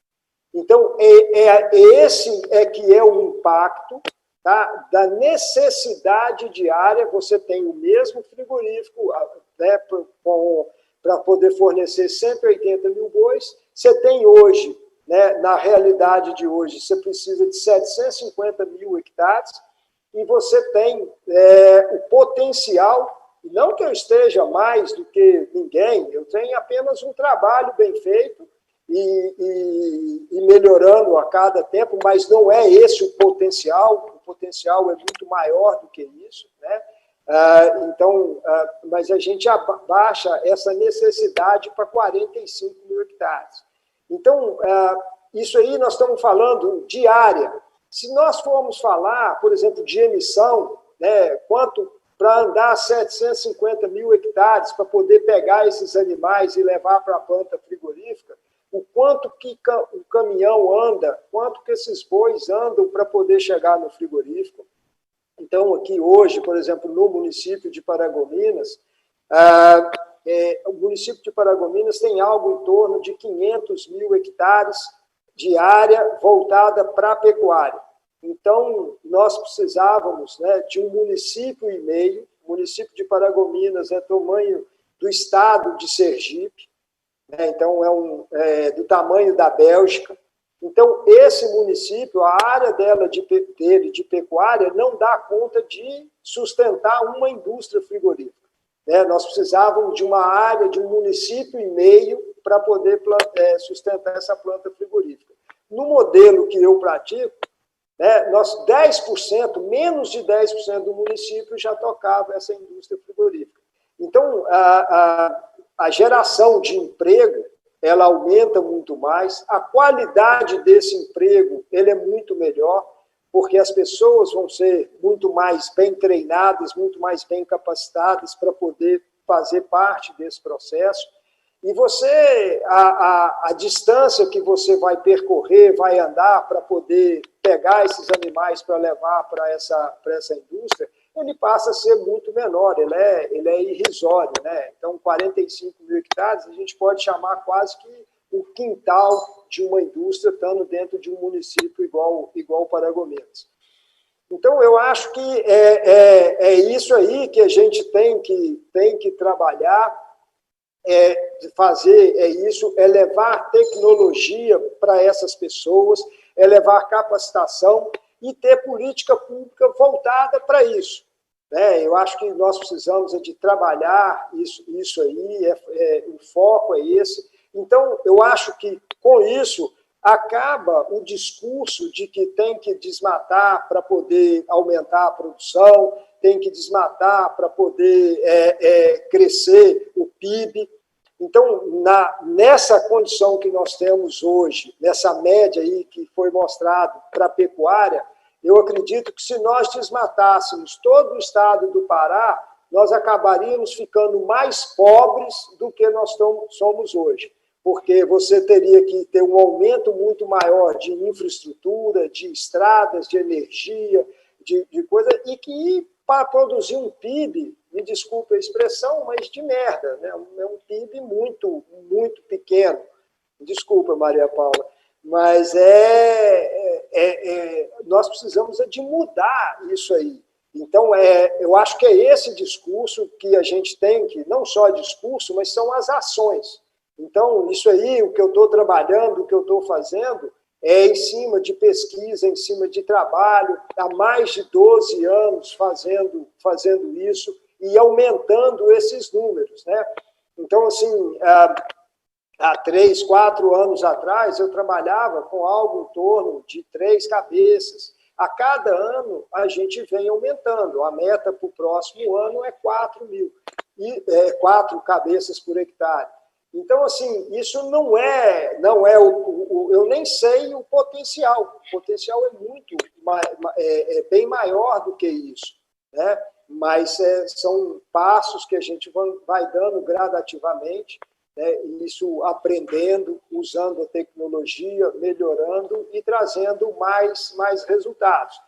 Então, esse é que é o impacto, tá, da necessidade diária. Você tem o mesmo frigorífico, né, para poder fornecer 180 mil bois. Você tem hoje, né, na realidade de hoje, você precisa de 750 mil hectares, e você tem o potencial, não que eu esteja mais do que ninguém, eu tenho apenas um trabalho bem feito e melhorando a cada tempo, mas não é esse o potencial é muito maior do que isso, né? Mas a gente abaixa essa necessidade para 45 mil hectares. Então, isso aí nós estamos falando de área. Se nós formos falar, por exemplo, de emissão, né, quanto para andar 750 mil hectares para poder pegar esses animais e levar para a planta frigorífica, o quanto que o caminhão anda, quanto que esses bois andam para poder chegar no frigorífico. Então, aqui hoje, por exemplo, no município de Paragominas, o município de Paragominas tem algo em torno de 500 mil hectares de área voltada para a pecuária. Então, nós precisávamos, né, de um município e meio. O município de Paragominas é tamanho do estado de Sergipe, né, então é do tamanho da Bélgica. Então, esse município, a área dele de pecuária não dá conta de sustentar uma indústria frigorífica. Né? Nós precisávamos de uma área, de um município e meio para poder sustentar essa planta frigorífica. No modelo que eu pratico, né, nós 10%, menos de 10% do município já tocava essa indústria frigorífica. Então, a geração de emprego, ela aumenta muito mais, a qualidade desse emprego ele é muito melhor, porque as pessoas vão ser muito mais bem treinadas, muito mais bem capacitadas para poder fazer parte desse processo. E você, a distância que você vai percorrer, vai andar para poder pegar esses animais para levar para essa indústria, ele passa a ser muito menor, ele é irrisório, né? Então, 45 mil hectares, a gente pode chamar quase que o quintal de uma indústria estando dentro de um município igual Paragominas. Então, eu acho que é isso aí que a gente tem que trabalhar, é levar tecnologia para essas pessoas, é levar capacitação e ter política pública voltada para isso. Né? Eu acho que nós precisamos de trabalhar isso aí, o foco é esse. Então, eu acho que, com isso, acaba o discurso de que tem que desmatar para poder aumentar a produção, tem que desmatar para poder crescer o PIB. Então, nessa condição que nós temos hoje, nessa média aí que foi mostrado para a pecuária, eu acredito que se nós desmatássemos todo o estado do Pará, nós acabaríamos ficando mais pobres do que nós somos hoje, porque você teria que ter um aumento muito maior de infraestrutura, de estradas, de energia, de coisa, e que para produzir um PIB, me desculpe a expressão, mas de merda, né? É um PIB muito, muito pequeno. Desculpa, Maria Paula, mas nós precisamos de mudar isso aí. Então, eu acho que é esse discurso que a gente tem que, não só discurso, mas são as ações. Então, isso aí, o que eu estou trabalhando, o que eu estou fazendo, é em cima de pesquisa, em cima de trabalho, há mais de 12 anos fazendo isso e aumentando esses números, né? Então, assim, há 3, 4 anos atrás, eu trabalhava com algo em torno de 3 cabeças. A cada ano, a gente vem aumentando. A meta para o próximo ano é 4 mil, 4 cabeças por hectare. Então, assim, isso não é eu nem sei o potencial. O potencial é bem maior do que isso, né? Mas são passos que a gente vai dando gradativamente, né? Isso aprendendo, usando a tecnologia, melhorando e trazendo mais resultados.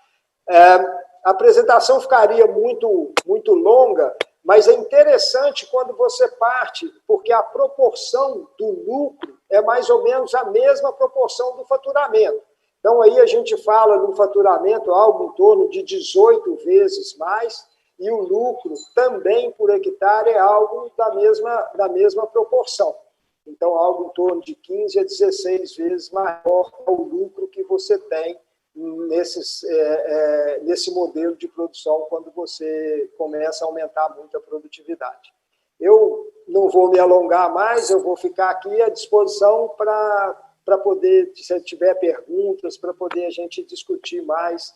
A apresentação ficaria muito, muito longa, mas é interessante quando você parte, porque a proporção do lucro é mais ou menos a mesma proporção do faturamento. Então, aí a gente fala no faturamento algo em torno de 18 vezes mais, e o lucro também por hectare é algo da mesma proporção. Então, algo em torno de 15 a 16 vezes maior o lucro que você tem nesse modelo de produção quando você começa a aumentar muito a produtividade. Eu não vou me alongar mais, eu vou ficar aqui à disposição para poder, se tiver perguntas, para poder a gente discutir mais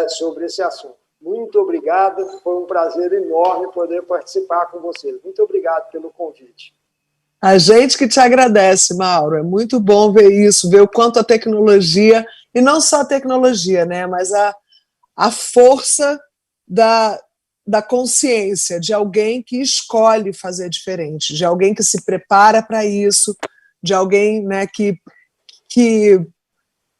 sobre esse assunto. Muito obrigado, foi um prazer enorme poder participar com vocês. Muito obrigado pelo convite. A gente que te agradece, Mauro, é muito bom ver isso, ver o quanto a tecnologia, e não só a tecnologia, né, mas a força da consciência de alguém que escolhe fazer diferente, de alguém que se prepara para isso, de alguém, né, que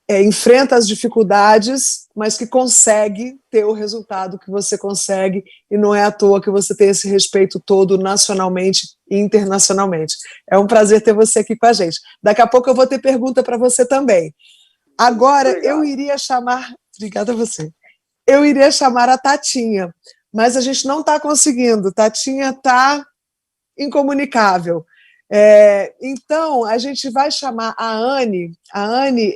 enfrenta as dificuldades, mas que consegue ter o resultado que você consegue, e não é à toa que você tem esse respeito todo nacionalmente e internacionalmente. É um prazer ter você aqui com a gente. Daqui a pouco eu vou ter pergunta para você também. Agora, eu iria chamar... Obrigada a você. Eu iria chamar a Tatinha, mas a gente não está conseguindo. Tatinha está incomunicável. Então, a gente vai chamar a Anne. A Anne,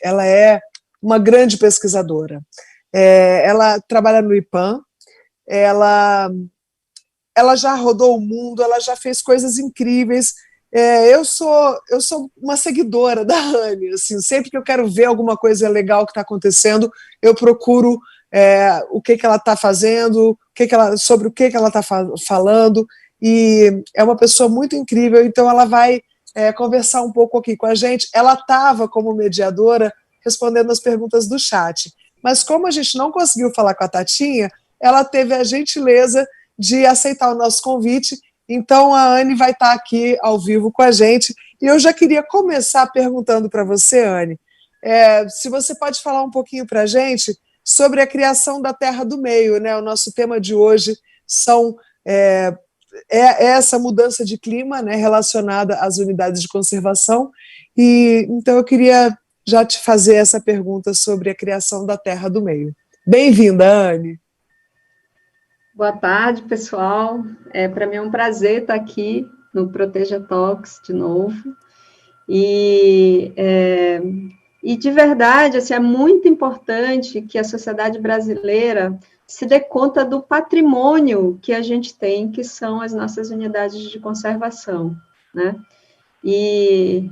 ela é uma grande pesquisadora. Ela trabalha no IPAM, ela já rodou o mundo, ela já fez coisas incríveis. Eu sou uma seguidora da Anne. Assim, sempre que eu quero ver alguma coisa legal que está acontecendo, eu procuro o que ela está fazendo, sobre o que ela está falando. E é uma pessoa muito incrível, então ela vai conversar um pouco aqui com a gente. Ela estava como mediadora respondendo as perguntas do chat, mas como a gente não conseguiu falar com a Tatinha, ela teve a gentileza de aceitar o nosso convite, então a Anne vai estar aqui ao vivo com a gente, e eu já queria começar perguntando para você, Anne, se você pode falar um pouquinho para a gente sobre a criação da Terra do Meio, né? O nosso tema de hoje é essa mudança de clima, né, relacionada às unidades de conservação, e então eu queria já te fazer essa pergunta sobre a criação da Terra do Meio. Bem-vinda, Anne. Boa tarde, pessoal. Para mim é um prazer estar aqui no Proteja Talks de novo. E de verdade, assim, é muito importante que a sociedade brasileira se dê conta do patrimônio que a gente tem, que são as nossas unidades de conservação, né? E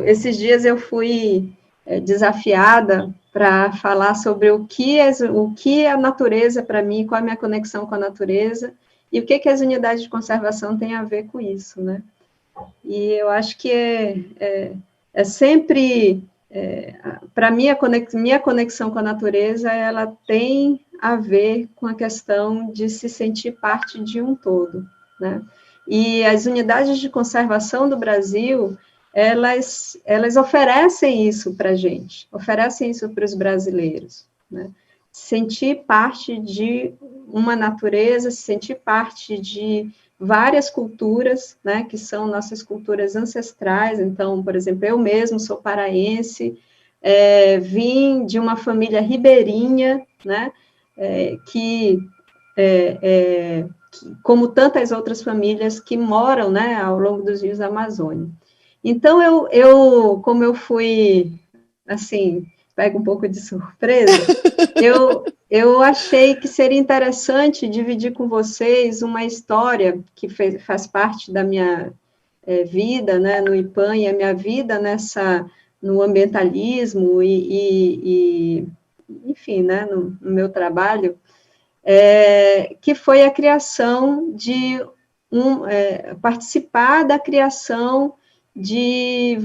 esses dias eu fui desafiada para falar sobre o que é a natureza para mim, qual é a minha conexão com a natureza, e o que as unidades de conservação têm a ver com isso, né? E eu acho que é sempre, para mim, minha conexão com a natureza, ela tem a ver com a questão de se sentir parte de um todo, né? E as unidades de conservação do Brasil, elas oferecem isso para a gente, oferecem isso para os brasileiros, né? Sentir parte de uma natureza, sentir parte de várias culturas, né, que são nossas culturas ancestrais. Então, por exemplo, eu mesmo sou paraense, vim de uma família ribeirinha, né, que como tantas outras famílias que moram, né, ao longo dos rios da Amazônia. Então, como eu fui, assim, pego um pouco de surpresa, eu achei que seria interessante dividir com vocês uma história que faz parte da minha vida, né, no IPAM, e a minha vida no ambientalismo enfim, né, no meu trabalho, que foi a criação de participar da criação de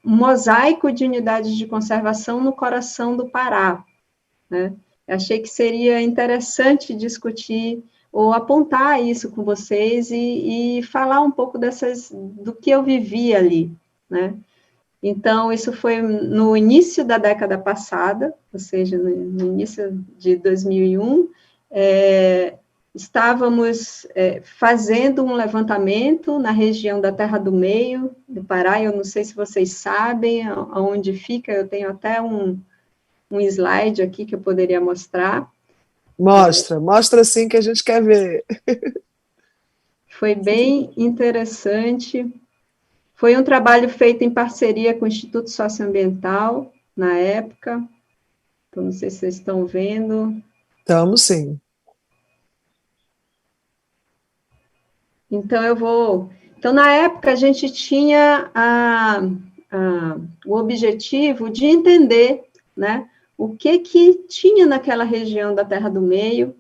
um mosaico de unidades de conservação no coração do Pará, né? Achei que seria interessante discutir ou apontar isso com vocês e falar um pouco do que eu vivi ali, né? Então, isso foi no início da década passada, ou seja, no início de 2001, estávamos fazendo um levantamento na região da Terra do Meio, do Pará. Eu não sei se vocês sabem aonde fica, eu tenho até um slide aqui que eu poderia mostrar. Mostra sim, que a gente quer ver. Foi bem interessante. Foi um trabalho feito em parceria com o Instituto Socioambiental, na época. Então, não sei se vocês estão vendo. Estamos, sim. Então, na época, a gente tinha o objetivo de entender, né, o que tinha naquela região da Terra do Meio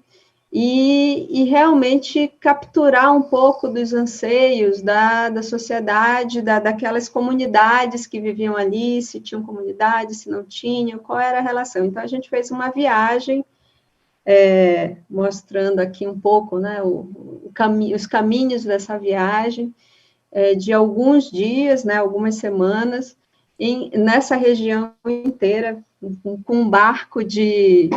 e realmente capturar um pouco dos anseios da sociedade, daquelas comunidades que viviam ali, se tinham comunidades, se não tinham, qual era a relação. Então, a gente fez uma viagem, mostrando aqui um pouco, né, os caminhos dessa viagem, de alguns dias, né, algumas semanas, nessa região inteira, com um barco que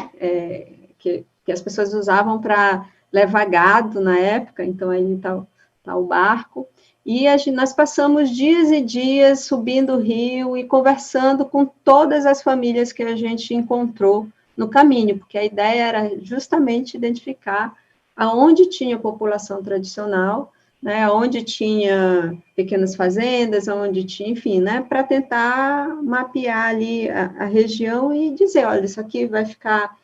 as pessoas usavam para levar gado na época. Então, aí está o barco, e nós passamos dias e dias subindo o rio e conversando com todas as famílias que a gente encontrou no caminho, porque a ideia era justamente identificar aonde tinha população tradicional, né, onde tinha pequenas fazendas, onde tinha, enfim, né, para tentar mapear ali a região e dizer, olha, isso aqui vai ficar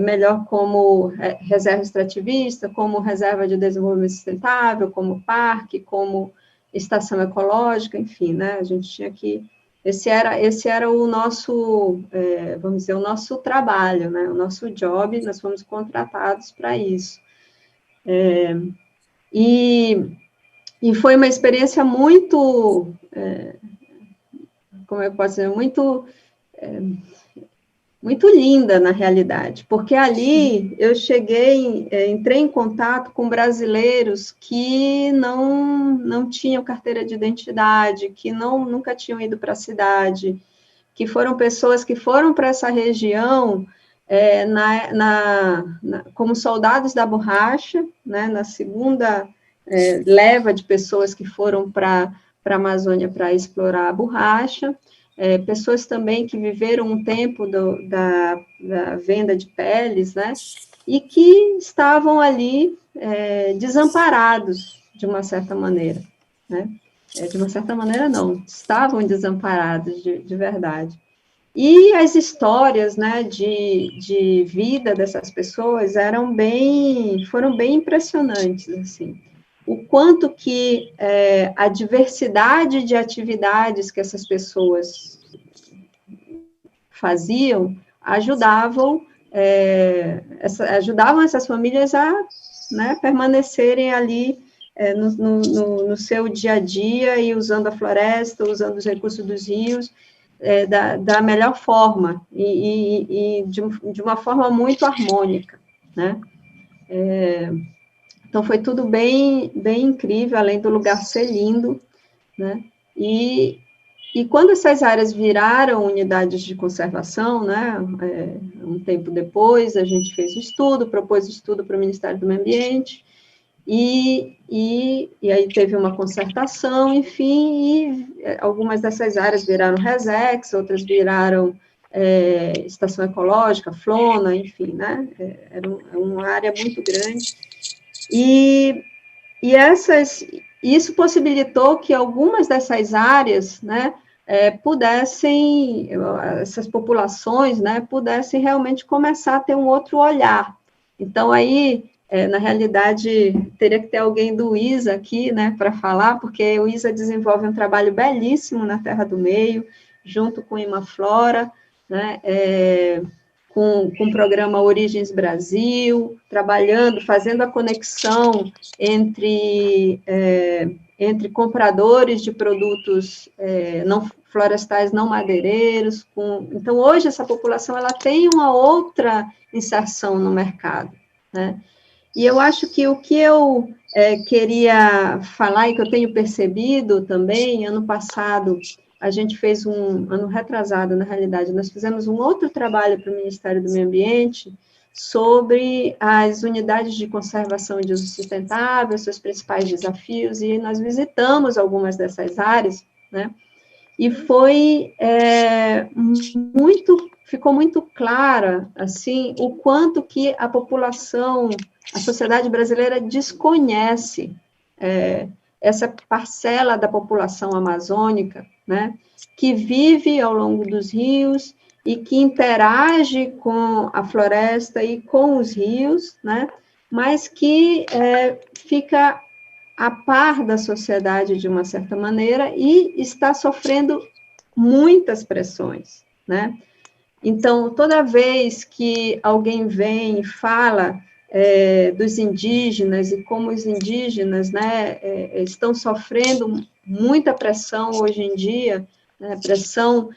melhor como reserva extrativista, como reserva de desenvolvimento sustentável, como parque, como estação ecológica, enfim, né, a gente tinha que... Esse era o nosso, vamos dizer, o nosso trabalho, né, o nosso job, nós fomos contratados para isso. E foi uma experiência muito, como eu posso dizer, muito linda, na realidade, porque ali eu entrei em contato com brasileiros que não tinham carteira de identidade, que nunca tinham ido para a cidade, que foram pessoas que foram para essa região como soldados da borracha, né, na segunda leva de pessoas que foram para a Amazônia para explorar a borracha, pessoas também que viveram um tempo da venda de peles, né, e que estavam ali desamparados, de uma certa maneira, né, de uma certa maneira não, estavam desamparados de verdade. E as histórias, né, de vida dessas pessoas foram bem impressionantes, assim. O quanto que a diversidade de atividades que essas pessoas faziam ajudavam essas famílias a, né, permanecerem ali no seu dia a dia e usando a floresta, usando os recursos dos rios, da melhor forma e de uma forma muito harmônica, né? Então, foi tudo bem incrível, além do lugar ser lindo, né? E quando essas áreas viraram unidades de conservação, né, um tempo depois, a gente fez o estudo, propôs o estudo para o Ministério do Meio Ambiente, e aí teve uma concertação, enfim, e algumas dessas áreas viraram RESEX, outras viraram estação ecológica, Flona, enfim, né, era uma área muito grande, e isso possibilitou que algumas dessas áreas, né, essas populações, né, pudessem realmente começar a ter um outro olhar. Então, aí, na realidade, teria que ter alguém do ISA aqui, né, para falar, porque o ISA desenvolve um trabalho belíssimo na Terra do Meio, junto com o Imaflora, né, com o programa Origens Brasil, fazendo a conexão entre compradores de produtos não florestais, não madeireiros. Então, hoje, essa população ela tem uma outra inserção no mercado, né? E eu acho que o que eu queria falar e que eu tenho percebido também, ano passado, a gente fez ano retrasado, na realidade, nós fizemos um outro trabalho para o Ministério do Meio Ambiente sobre as unidades de conservação e de uso sustentável, seus principais desafios, e nós visitamos algumas dessas áreas, né? E ficou muito clara, assim, o quanto que a população, a sociedade brasileira desconhece essa parcela da população amazônica, né, que vive ao longo dos rios e que interage com a floresta e com os rios, né, mas que fica a par da sociedade de uma certa maneira e está sofrendo muitas pressões, né? Então, toda vez que alguém vem e fala dos indígenas e como os indígenas, né, estão sofrendo muita pressão hoje em dia, né, pressão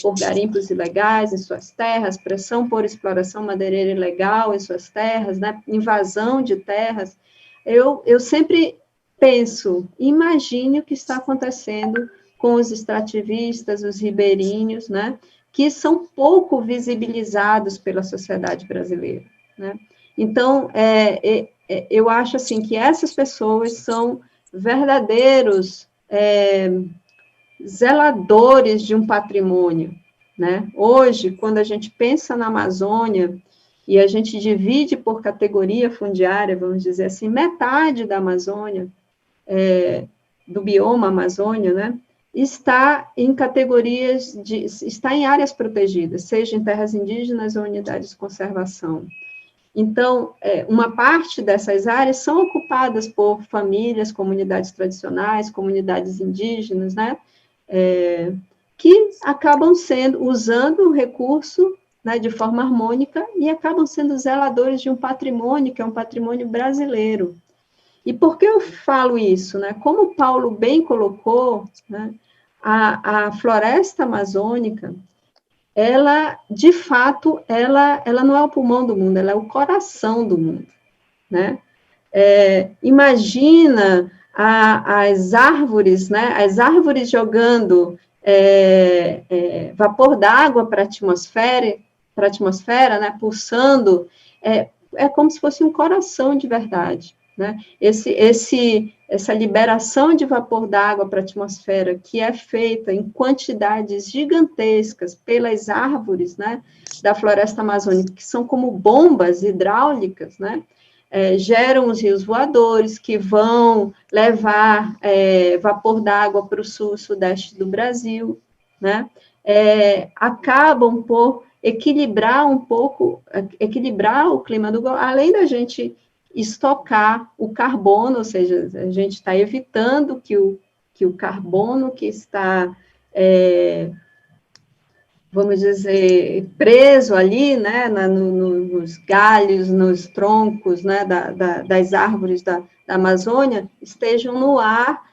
por garimpos ilegais em suas terras, pressão por exploração madeireira ilegal em suas terras, né, invasão de terras, eu sempre penso, imagine o que está acontecendo com os extrativistas, os ribeirinhos, né, que são pouco visibilizados pela sociedade brasileira, né? Então, eu acho assim que essas pessoas são verdadeiros zeladores de um patrimônio, né? Hoje, quando a gente pensa na Amazônia, e a gente divide por categoria fundiária, vamos dizer assim, metade da Amazônia, do bioma Amazônia, né, está em categorias está em áreas protegidas, seja em terras indígenas ou unidades de conservação. Então, uma parte dessas áreas são ocupadas por famílias, comunidades tradicionais, comunidades indígenas, né, que acabam usando o recurso, né, de forma harmônica e acabam sendo zeladores de um patrimônio, que é um patrimônio brasileiro. E por que eu falo isso? Né? Como o Paulo bem colocou, né, a floresta amazônica, ela, de fato, ela não é o pulmão do mundo, ela é o coração do mundo, né? Imagina as árvores, né? As árvores jogando vapor d'água para a atmosfera, né? Pulsando, é como se fosse um coração de verdade, né? Essa liberação de vapor d'água para a atmosfera, que é feita em quantidades gigantescas pelas árvores, né, da floresta amazônica, que são como bombas hidráulicas, né, geram os rios voadores, que vão levar vapor d'água para o sul e sudeste do Brasil, né, acabam por equilibrar o clima do globo, além da gente estocar o carbono, ou seja, a gente está evitando que o carbono que está, vamos dizer, preso ali, né, nos galhos, nos troncos, né, das árvores da Amazônia, estejam no ar,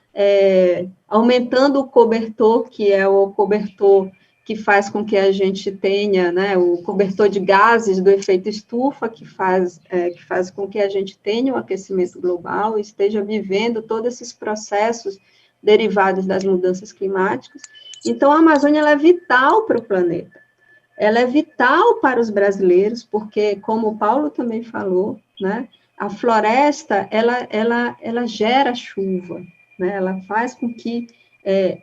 aumentando o cobertor, que é o cobertor que faz com que a gente tenha, né, o cobertor de gases do efeito estufa, que faz com que a gente tenha o aquecimento global, esteja vivendo todos esses processos derivados das mudanças climáticas. Então, a Amazônia ela é vital para o planeta. Ela é vital para os brasileiros, porque, como o Paulo também falou, né, a floresta, ela gera chuva, né, ela faz com que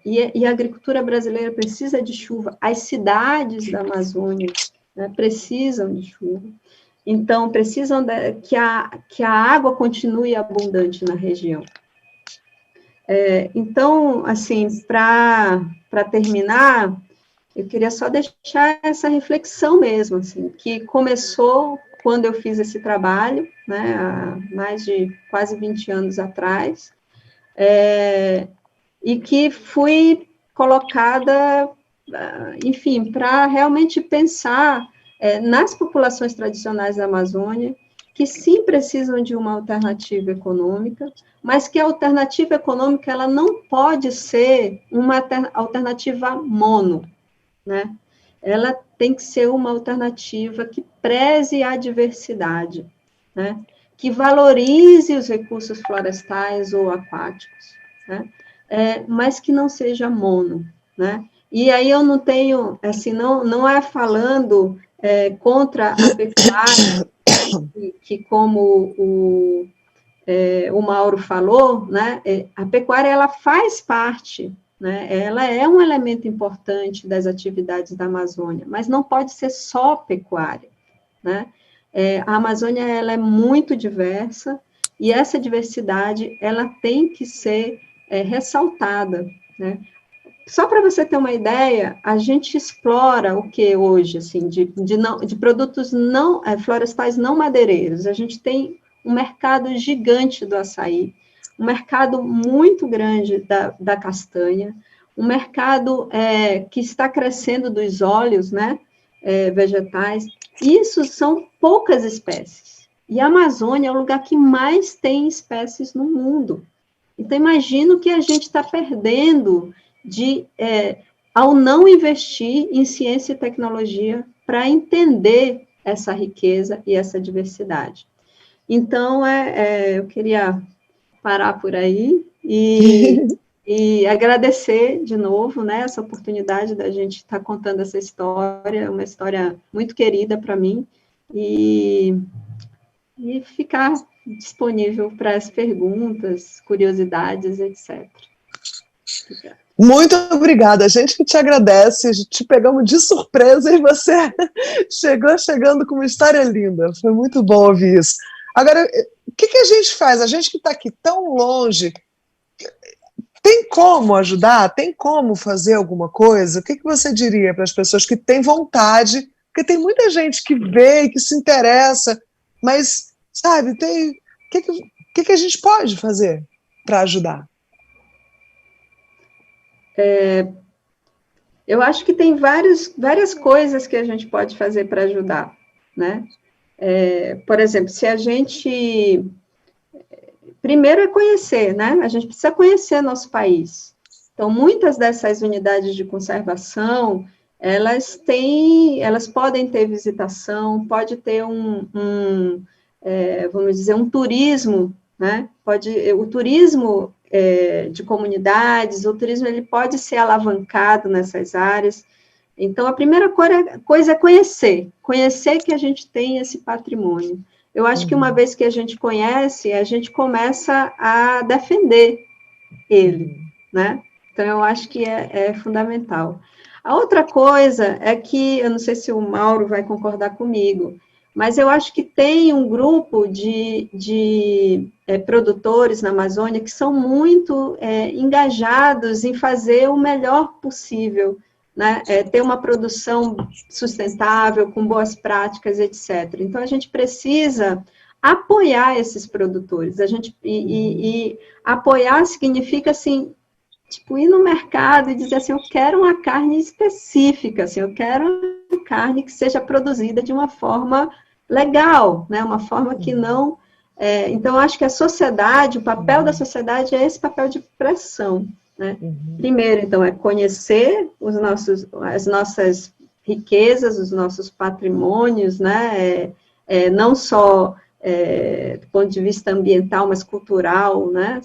e a agricultura brasileira precisa de chuva, as cidades da Amazônia, né, precisam de chuva, então precisam que a água continue abundante na região. Então, assim, para terminar, eu queria só deixar essa reflexão mesmo, assim, que começou quando eu fiz esse trabalho, né, há mais de quase 20 anos atrás, e que fui colocada, enfim, para realmente pensar nas populações tradicionais da Amazônia, que sim precisam de uma alternativa econômica, mas que a alternativa econômica ela não pode ser uma alternativa mono, né? Ela tem que ser uma alternativa que preze a diversidade, né? Que valorize os recursos florestais ou aquáticos, né? Mas que não seja mono, né? E aí eu não tenho, assim, não é falando contra a pecuária, que como o Mauro falou, né? A pecuária ela faz parte, né? Ela é um elemento importante das atividades da Amazônia, mas não pode ser só pecuária, né? A Amazônia ela é muito diversa e essa diversidade ela tem que ser ressaltada, né? Só para você ter uma ideia, a gente explora o que hoje, assim, de produtos não florestais não madeireiros. A gente tem um mercado gigante do açaí, um mercado muito grande da castanha, um mercado que está crescendo dos óleos, né, vegetais. Isso são poucas espécies. E a Amazônia é o lugar que mais tem espécies no mundo. Então, imagino que a gente está perdendo ao não investir em ciência e tecnologia para entender essa riqueza e essa diversidade. Então, eu queria parar por aí e agradecer de novo, né, essa oportunidade da gente estar contando essa história, uma história muito querida para mim, e ficar disponível para as perguntas, curiosidades, etc. Obrigada. Muito obrigada, a gente que te agradece, te pegamos de surpresa e você chegando com uma história linda, foi muito bom ouvir isso. Agora, o que a gente faz? A gente que está aqui tão longe, tem como ajudar? Tem como fazer alguma coisa? O que você diria para as pessoas que têm vontade? Porque tem muita gente que vê e que se interessa, mas, sabe, o que a gente pode fazer para ajudar? Eu acho que tem várias coisas que a gente pode fazer para ajudar, né? Por exemplo, se a gente... Primeiro é conhecer, né? A gente precisa conhecer nosso país. Então, muitas dessas unidades de conservação, elas podem ter visitação, pode ter vamos dizer, um turismo, né? O turismo de comunidades, o turismo ele pode ser alavancado nessas áreas. Então, a primeira coisa é conhecer que a gente tem esse patrimônio. Eu acho que uma vez que a gente conhece, a gente começa a defender ele, né? Então, eu acho que é fundamental. A outra coisa é que, eu não sei se o Mauro vai concordar comigo, mas eu acho que tem um grupo de produtores na Amazônia que são muito engajados em fazer o melhor possível, né? Ter uma produção sustentável, com boas práticas, etc. Então, a gente precisa apoiar esses produtores. E apoiar significa, assim, tipo, ir no mercado e dizer assim, eu quero uma carne específica, assim, eu quero uma carne que seja produzida de uma forma legal, né? Uma forma que não... então, eu acho que a sociedade, o papel da sociedade é esse papel de pressão, né? Primeiro, então, é conhecer as nossas riquezas, os nossos patrimônios, né? Não só do ponto de vista ambiental, mas cultural, né?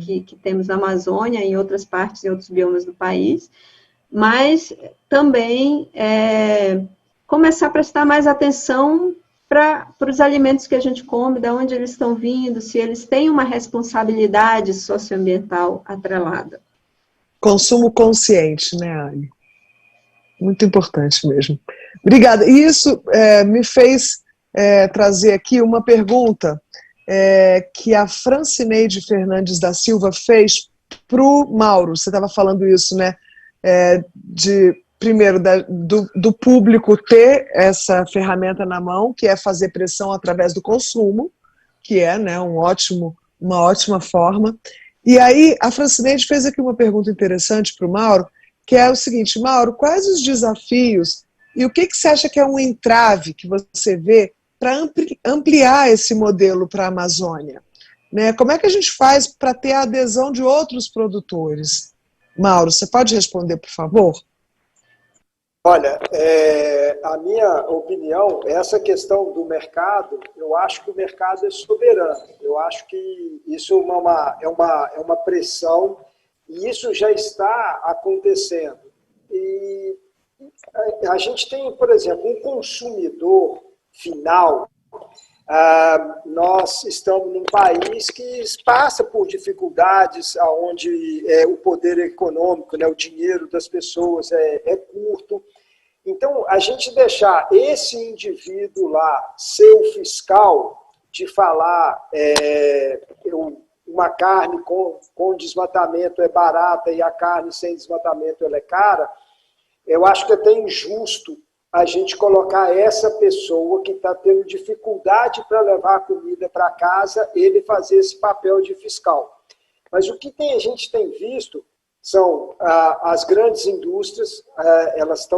Que temos na Amazônia, em outras partes, em outros biomas do país, mas também começar a prestar mais atenção para os alimentos que a gente come, de onde eles estão vindo, se eles têm uma responsabilidade socioambiental atrelada. Consumo consciente, né, Anne? Muito importante mesmo. Obrigada. E isso me fez trazer aqui uma pergunta que a Francineide Fernandes da Silva fez para o Mauro. Você estava falando isso, né? Primeiro, do público ter essa ferramenta na mão, que é fazer pressão através do consumo, que é, né, uma ótima forma. E aí, a Francineide fez aqui uma pergunta interessante para o Mauro, que é o seguinte: Mauro, quais os desafios e o que você acha que é um entrave que você vê para ampliar esse modelo para a Amazônia? Né? Como é que a gente faz para ter a adesão de outros produtores? Mauro, você pode responder, por favor? Olha, a minha opinião, essa questão do mercado, eu acho que o mercado é soberano. Eu acho que isso é uma pressão e isso já está acontecendo. E a gente tem, por exemplo, um consumidor final. Nós estamos num país que passa por dificuldades onde o poder econômico, né, o dinheiro das pessoas é curto. Então, a gente deixar esse indivíduo lá ser o fiscal de falar uma carne com desmatamento é barata e a carne sem desmatamento ela é cara, eu acho que é até injusto a gente colocar essa pessoa que está tendo dificuldade para levar a comida para casa, ele fazer esse papel de fiscal. Mas o que a gente tem visto são as grandes indústrias, elas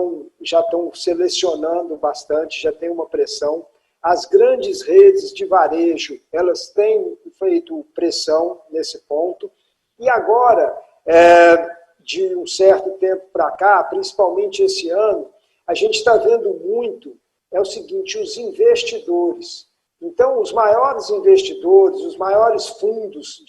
já estão selecionando bastante, já tem uma pressão. As grandes redes de varejo, elas têm feito pressão nesse ponto. E agora, de um certo tempo para cá, principalmente esse ano, a gente está vendo muito, o seguinte, os investidores. Então, os maiores investidores, os maiores fundos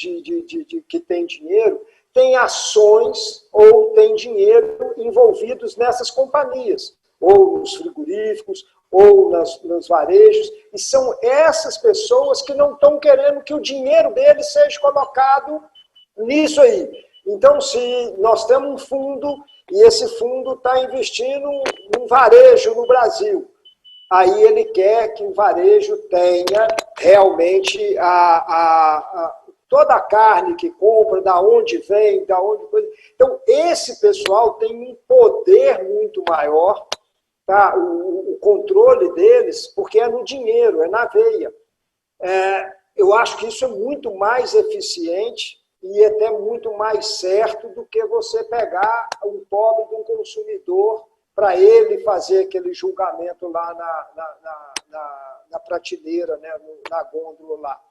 que têm dinheiro, têm ações ou têm dinheiro envolvidos nessas companhias, ou nos frigoríficos, ou nos varejos, e são essas pessoas que não estão querendo que o dinheiro deles seja colocado nisso aí. Então, se nós temos um fundo e esse fundo está investindo no varejo no Brasil, aí ele quer que o varejo tenha realmente toda a carne que compra, da onde vem, da onde... Então, esse pessoal tem um poder muito maior, tá? O controle deles, porque é no dinheiro, é na veia. Eu acho que isso é muito mais eficiente e até muito mais certo do que você pegar um pobre de um consumidor para ele fazer aquele julgamento lá na prateleira, né, na gôndola lá.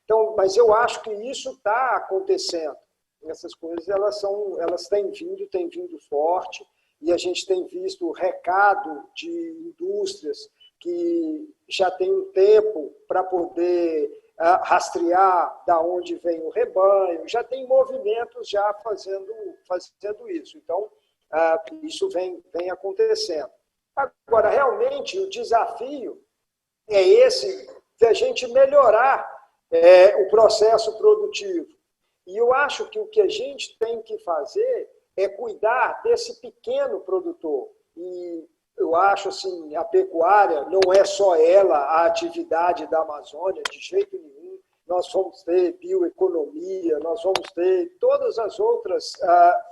Então, mas eu acho que isso está acontecendo. Essas coisas elas têm vindo forte, e a gente tem visto o recado de indústrias que já tem um tempo para poder rastrear da onde vem o rebanho, já tem movimentos já fazendo isso. Então, isso vem acontecendo. Agora, realmente, o desafio é esse, de a gente melhorar o processo produtivo. E eu acho que o que a gente tem que fazer é cuidar desse pequeno produtor. E eu acho assim, a pecuária não é só ela, a atividade da Amazônia, de jeito nenhum. Nós vamos ter bioeconomia, nós vamos ter todas as outras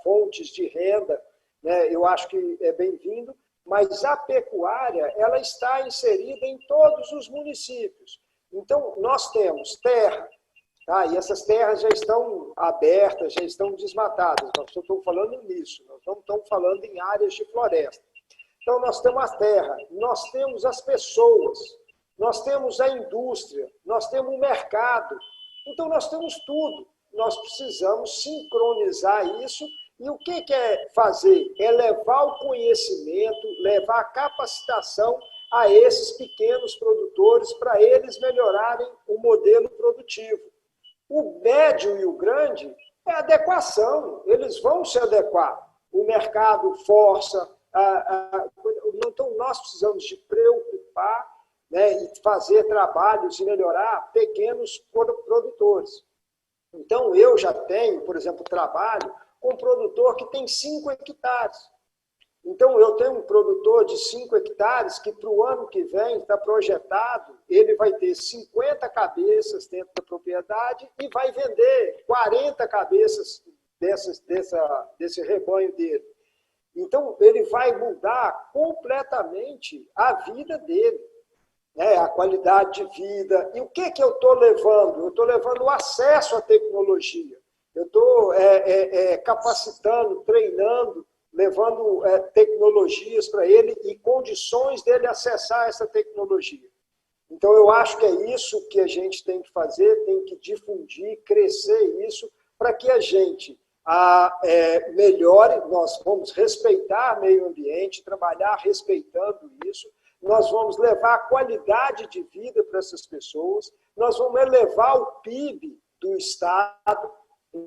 fontes de renda, né? Eu acho que é bem-vindo, mas a pecuária ela está inserida em todos os municípios. Então, nós temos terra, tá? E essas terras já estão abertas, já estão desmatadas. Nós não estamos falando nisso, nós não estamos falando em áreas de floresta. Então, nós temos a terra, nós temos as pessoas, nós temos a indústria, nós temos o mercado. Então, nós temos tudo. Nós precisamos sincronizar isso. E o que é fazer? É levar o conhecimento, levar a capacitação a esses pequenos produtores para eles melhorarem o modelo produtivo. O médio e o grande é adequação. Eles vão se adequar. O mercado força. Então, nós precisamos de preocupar, né, e fazer trabalhos e melhorar pequenos produtores. Então, eu já tenho, por exemplo, trabalho com um produtor que tem 5 hectares. Então, eu tenho um produtor de 5 hectares que, para o ano que vem, está projetado, ele vai ter 50 cabeças dentro da propriedade e vai vender 40 cabeças desse rebanho dele. Então, ele vai mudar completamente a vida dele, né? A qualidade de vida. E o que eu estou levando? Eu estou levando o acesso à tecnologia. Eu estou capacitando, treinando, levando tecnologias para ele e condições dele acessar essa tecnologia. Então, eu acho que é isso que a gente tem que fazer, tem que difundir, crescer isso, para que a gente melhore. Nós vamos respeitar o meio ambiente, trabalhar respeitando isso, nós vamos levar a qualidade de vida para essas pessoas, nós vamos elevar o PIB do Estado.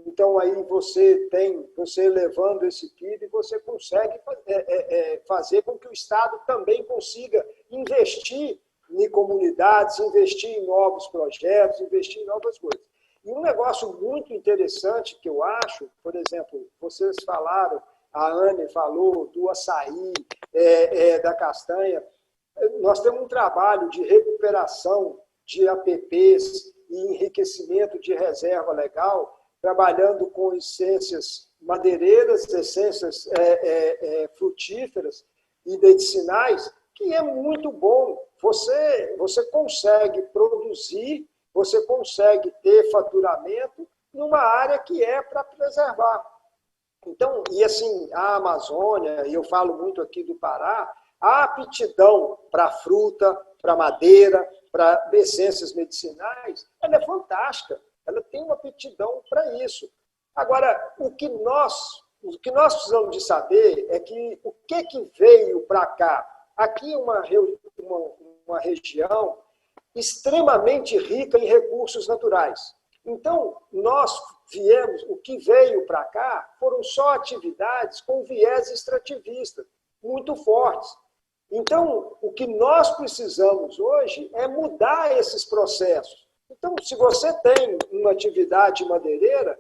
Então, aí você elevando esse PIB, você consegue fazer com que o Estado também consiga investir em comunidades, investir em novos projetos, investir em novas coisas. E um negócio muito interessante que eu acho, por exemplo, vocês falaram, a Anne falou do açaí, da castanha. Nós temos um trabalho de recuperação de APPs e enriquecimento de reserva legal, trabalhando com essências madeireiras, essências frutíferas e medicinais, que é muito bom. Você consegue produzir, você consegue ter faturamento numa área que é para preservar. Então, e assim, a Amazônia, e eu falo muito aqui do Pará, a aptidão para fruta, para madeira, para essências medicinais, ela é fantástica. Ela tem uma aptidão para isso. Agora, o que nós precisamos de saber é que o que veio para cá? Aqui é uma região extremamente rica em recursos naturais. Então, o que veio para cá foram só atividades com viés extrativista, muito fortes. Então, o que nós precisamos hoje é mudar esses processos. Então, se você tem uma atividade madeireira,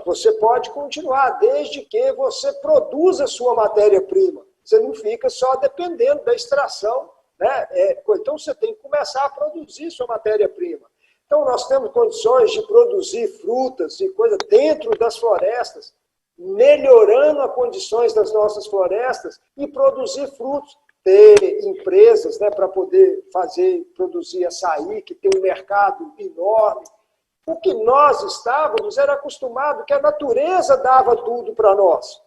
Você pode continuar, desde que você produza a sua matéria-prima. Você não fica só dependendo da extração, né? Então, você tem que começar a produzir sua matéria-prima. Então, nós temos condições de produzir frutas e coisas dentro das florestas, melhorando as condições das nossas florestas e produzir frutos. Ter empresas, né, para poder produzir açaí, que tem um mercado enorme. O que nós estávamos era acostumado que a natureza dava tudo para nós.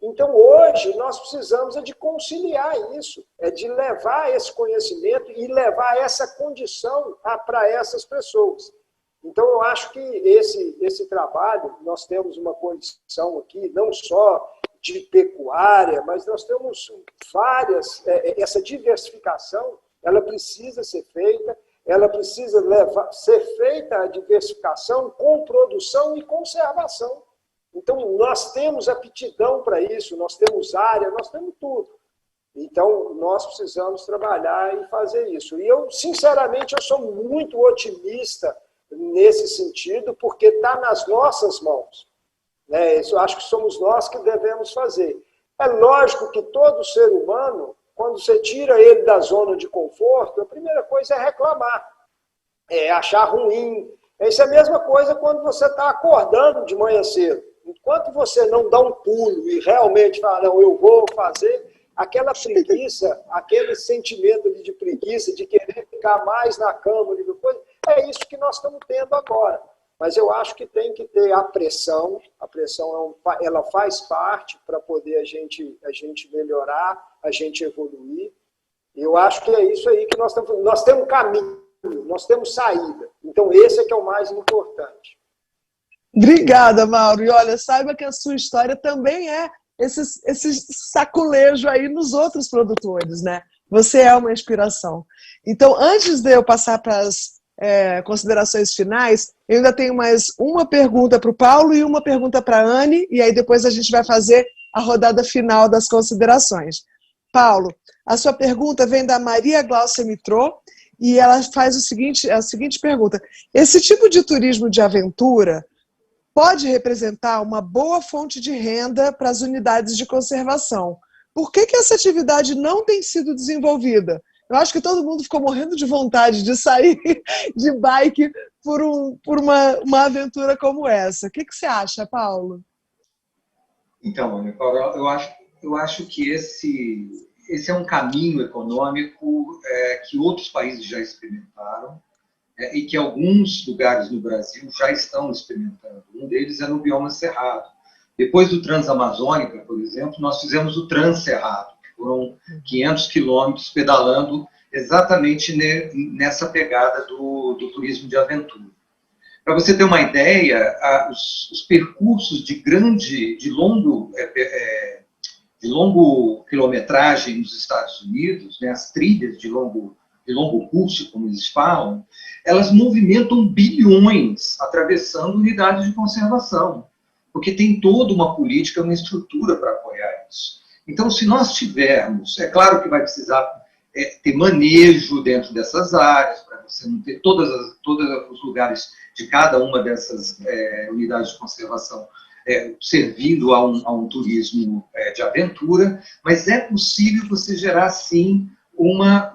Então, hoje, nós precisamos de conciliar isso, de levar esse conhecimento e levar essa condição para essas pessoas. Então, eu acho que esse trabalho, nós temos uma condição aqui, não só de pecuária, mas nós temos várias, essa diversificação, ela precisa ser feita, ela precisa ser feita a diversificação com produção e conservação. Então, nós temos aptidão para isso, nós temos área, nós temos tudo. Então, nós precisamos trabalhar e fazer isso. E eu, sinceramente, eu sou muito otimista nesse sentido, porque está nas nossas mãos. Isso eu acho que somos nós que devemos fazer. É lógico que todo ser humano, quando você tira ele da zona de conforto, a primeira coisa é reclamar, é achar ruim. Isso é a mesma coisa quando você está acordando de manhã cedo. Enquanto você não dá um pulo e realmente fala, não, eu vou fazer, aquela preguiça, aquele sentimento de preguiça, de querer ficar mais na cama, é isso que nós estamos tendo agora. Mas eu acho que tem que ter a pressão ela faz parte para poder a gente melhorar, a gente evoluir. Eu acho que é isso aí que nós temos caminho, nós temos saída. Então, esse é que é o mais importante. Obrigada, Mauro. E olha, saiba que a sua história também é esse saculejo aí nos outros produtores, né? Você é uma inspiração. Então, antes de eu passar para as considerações finais, eu ainda tenho mais uma pergunta para o Paulo e uma pergunta para a Anne, e aí depois a gente vai fazer a rodada final das considerações. Paulo, a sua pergunta vem da Maria Gláucia Mitrô, e ela faz a seguinte pergunta: esse tipo de turismo de aventura pode representar uma boa fonte de renda para as unidades de conservação? Por que essa atividade não tem sido desenvolvida? Eu acho que todo mundo ficou morrendo de vontade de sair de bike por uma aventura como essa. O que você acha, Paulo? Então, Ana Paula, eu acho que esse é um caminho econômico que outros países já experimentaram e que alguns lugares no Brasil já estão experimentando. Um deles é no bioma cerrado. Depois do Transamazônica, por exemplo, nós fizemos o Transcerrado. Foram 500 quilômetros pedalando exatamente nessa pegada do turismo de aventura. Para você ter uma ideia, os percursos de longo quilometragem nos Estados Unidos, né, as trilhas de longo curso, como eles falam, elas movimentam bilhões atravessando unidades de conservação, porque tem toda uma política, uma estrutura para apoiar isso. Então, se nós tivermos, é claro que vai precisar ter manejo dentro dessas áreas, para você não ter todos os lugares de cada uma dessas unidades de conservação servindo a um turismo de aventura, mas é possível você gerar, sim, uma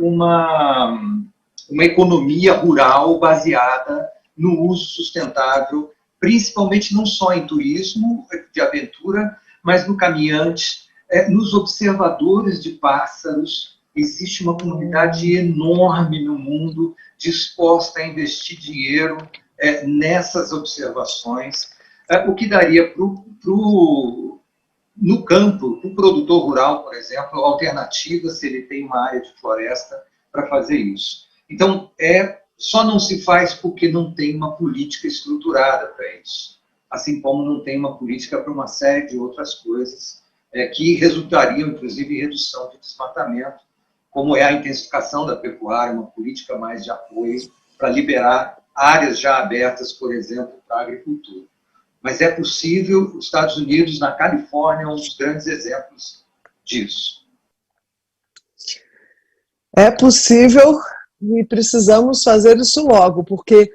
economia rural baseada no uso sustentável, principalmente não só em turismo de aventura, mas no caminhante, nos observadores de pássaros. Existe uma comunidade enorme no mundo disposta a investir dinheiro nessas observações, o que daria no campo, para o produtor rural, por exemplo, alternativa se ele tem uma área de floresta para fazer isso. Então, só não se faz porque não tem uma política estruturada para isso, assim como não tem uma política para uma série de outras coisas que resultariam, inclusive, em redução de desmatamento, como é a intensificação da pecuária, uma política mais de apoio para liberar áreas já abertas, por exemplo, para a agricultura. Mas é possível, os Estados Unidos, na Califórnia, é um dos grandes exemplos disso. É possível e precisamos fazer isso logo, porque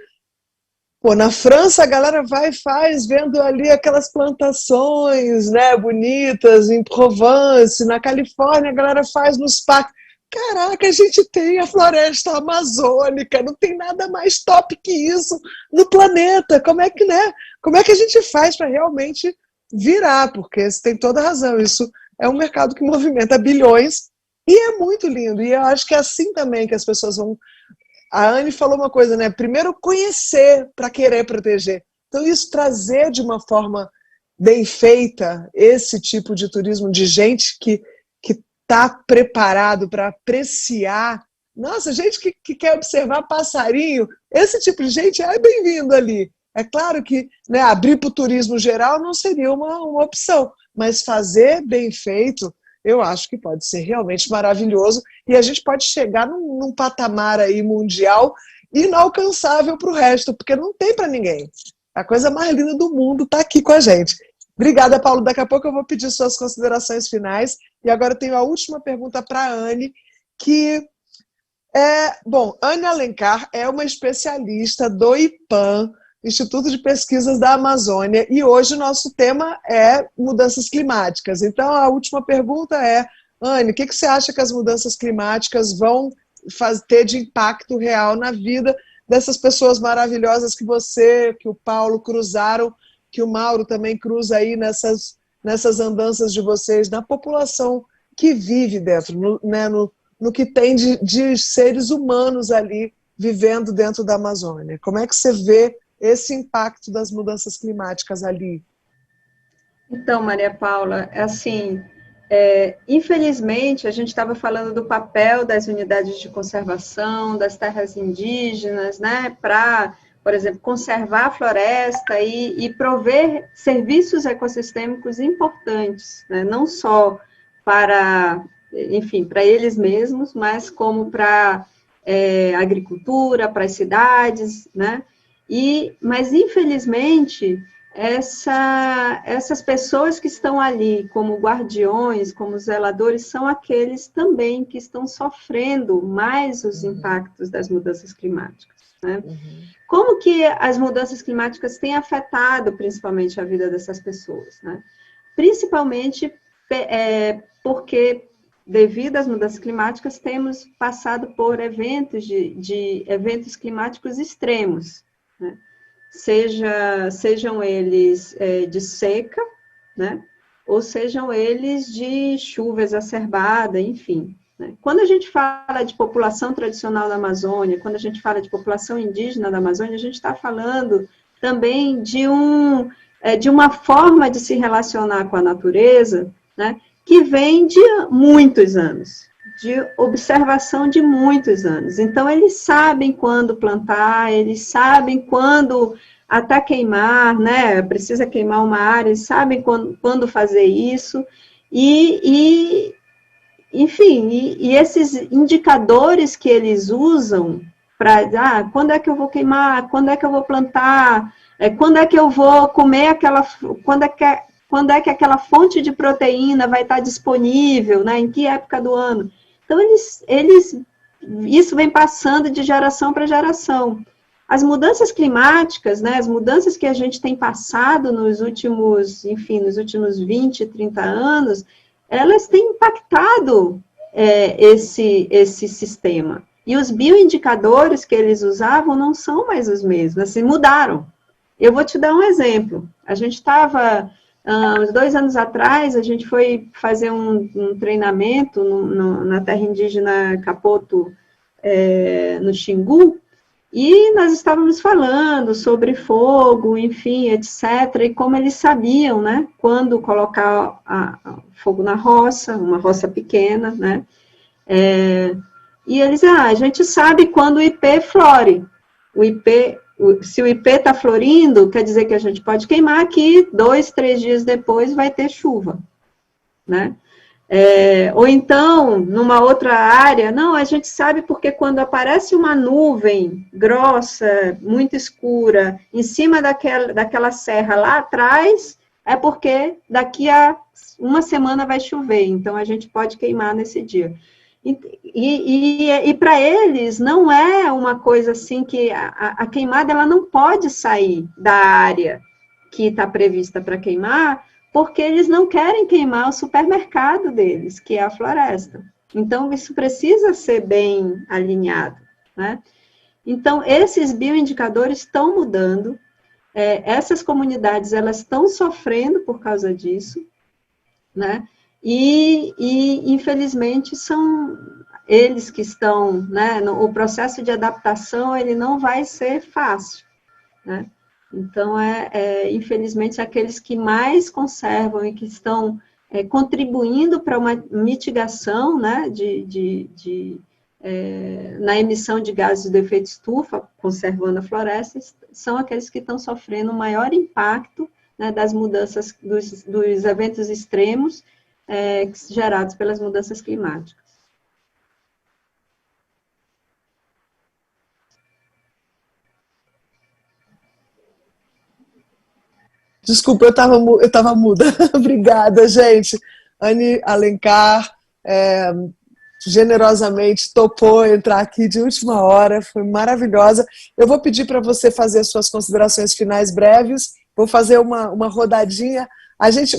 Pô, na França a galera vai e faz, vendo ali aquelas plantações, né, bonitas, em Provence, na Califórnia a galera faz nos parques. Caraca, a gente tem a floresta amazônica, não tem nada mais top que isso no planeta. Como é que, né? Como é que a gente faz para realmente virar? Porque você tem toda a razão, isso é um mercado que movimenta bilhões e é muito lindo. E eu acho que é assim também que as pessoas vão. A Anne falou uma coisa, né? Primeiro conhecer para querer proteger. Então, isso trazer de uma forma bem feita esse tipo de turismo de gente que está preparado para apreciar. Nossa, gente que quer observar passarinho, esse tipo de gente é bem-vindo ali. É claro que, né, abrir para o turismo geral não seria uma opção, mas fazer bem feito, eu acho que pode ser realmente maravilhoso e a gente pode chegar num patamar aí mundial inalcançável para o resto, porque não tem para ninguém. A coisa mais linda do mundo está aqui com a gente. Obrigada, Paulo. Daqui a pouco eu vou pedir suas considerações finais. E agora eu tenho a última pergunta para a Anne, que bom, Anne Alencar é uma especialista do IPAM, Instituto de Pesquisas da Amazônia, e hoje o nosso tema é mudanças climáticas. Então, a última pergunta é, Anne, o que você acha que as mudanças climáticas vão ter de impacto real na vida dessas pessoas maravilhosas que você, que o Paulo cruzaram, que o Mauro também cruza aí nessas andanças de vocês, na população que vive dentro, no que tem de seres humanos ali vivendo dentro da Amazônia? Como é que você vê esse impacto das mudanças climáticas ali? Então, Maria Paula, assim, infelizmente, a gente estava falando do papel das unidades de conservação, das terras indígenas, né, para, por exemplo, conservar a floresta e prover serviços ecossistêmicos importantes, né, não só para, enfim, para eles mesmos, mas como para agricultura, para as cidades, né, mas, infelizmente, essas pessoas que estão ali como guardiões, como zeladores, são aqueles também que estão sofrendo mais os impactos das mudanças climáticas, né? Como que as mudanças climáticas têm afetado, principalmente, a vida dessas pessoas, né? Principalmente porque, devido às mudanças climáticas, temos passado por eventos eventos climáticos extremos, né? Sejam eles de seca, né? Ou sejam eles de chuva exacerbada, enfim, né? Quando a gente fala de população tradicional da Amazônia, quando a gente fala de população indígena da Amazônia, a gente está falando também de uma forma de se relacionar com a natureza, né? Que vem de muitos anos, de observação de muitos anos. Então, eles sabem quando plantar, eles sabem quando até queimar, né? Precisa queimar uma área, eles sabem quando fazer isso. Enfim, esses indicadores que eles usam para, quando é que eu vou queimar, quando é que eu vou plantar, quando é que eu vou comer quando é que aquela fonte de proteína vai estar disponível, né? Em que época do ano? Então, isso vem passando de geração para geração. As mudanças climáticas, né, as mudanças que a gente tem passado nos últimos 20, 30 anos, elas têm impactado esse sistema. E os bioindicadores que eles usavam não são mais os mesmos, assim, mudaram. Eu vou te dar um exemplo. A gente estava... uns 2 anos atrás, a gente foi fazer um treinamento na terra indígena Capoto, no Xingu, e nós estávamos falando sobre fogo, enfim, etc., e como eles sabiam, né, quando colocar fogo na roça, uma roça pequena, né, e eles, a gente sabe quando o ipê flore, se o ipê está florindo, quer dizer que a gente pode queimar aqui, 2, 3 dias depois vai ter chuva, né? Ou então, numa outra área, não, a gente sabe porque quando aparece uma nuvem grossa, muito escura, em cima daquela serra lá atrás, é porque daqui a uma semana vai chover, então a gente pode queimar nesse dia. E para eles não é uma coisa assim que a queimada ela não pode sair da área que está prevista para queimar, porque eles não querem queimar o supermercado deles, que é a floresta. Então, isso precisa ser bem alinhado, né? Então, esses bioindicadores estão mudando, essas comunidades elas estão sofrendo por causa disso, né? E infelizmente, são eles que estão, né? O processo de adaptação, ele não vai ser fácil, né? Então, infelizmente, aqueles que mais conservam e que estão contribuindo para uma mitigação, né, na emissão de gases de efeito estufa, conservando a floresta, são aqueles que estão sofrendo o maior impacto, né, das mudanças, dos eventos extremos gerados pelas mudanças climáticas. Desculpa, eu estava muda. Obrigada, gente. Anne Alencar generosamente topou entrar aqui de última hora, foi maravilhosa. Eu vou pedir para você fazer suas considerações finais breves, vou fazer uma rodadinha.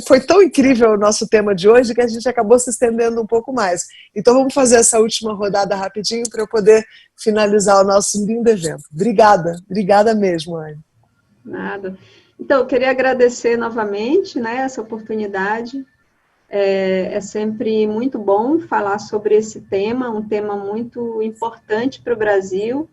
Foi tão incrível o nosso tema de hoje que a gente acabou se estendendo um pouco mais. Então vamos fazer essa última rodada rapidinho para eu poder finalizar o nosso lindo evento. Obrigada mesmo, Anne. Nada. Então, eu queria agradecer novamente, né, essa oportunidade. É sempre muito bom falar sobre esse tema, um tema muito importante para o Brasil.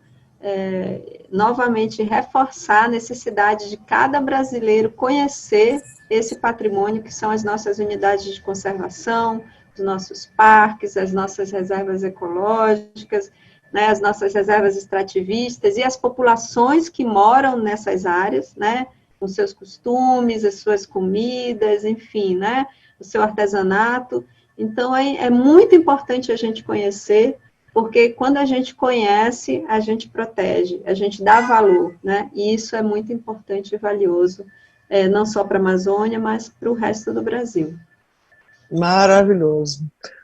Novamente, reforçar a necessidade de cada brasileiro conhecer esse patrimônio, que são as nossas unidades de conservação, os nossos parques, as nossas reservas ecológicas, né, as nossas reservas extrativistas e as populações que moram nessas áreas, né, com seus costumes, as suas comidas, enfim, né, o seu artesanato. Então, é muito importante a gente conhecer, porque quando a gente conhece, a gente protege, a gente dá valor, né, e isso é muito importante e valioso, não só para a Amazônia, mas para o resto do Brasil. Maravilhoso.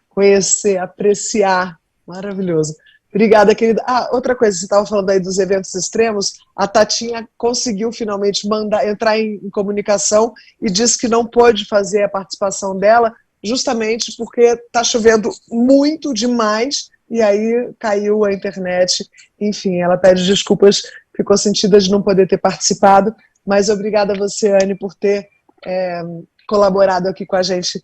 Conhecer, apreciar, maravilhoso. Obrigada, querida. Outra coisa, você estava falando aí dos eventos extremos, a Tatinha conseguiu finalmente entrar em comunicação e disse que não pôde fazer a participação dela, justamente porque está chovendo muito demais, e aí caiu a internet. Enfim, ela pede desculpas, ficou sentida de não poder ter participado, mas obrigada a você, Anne, por ter colaborado aqui com a gente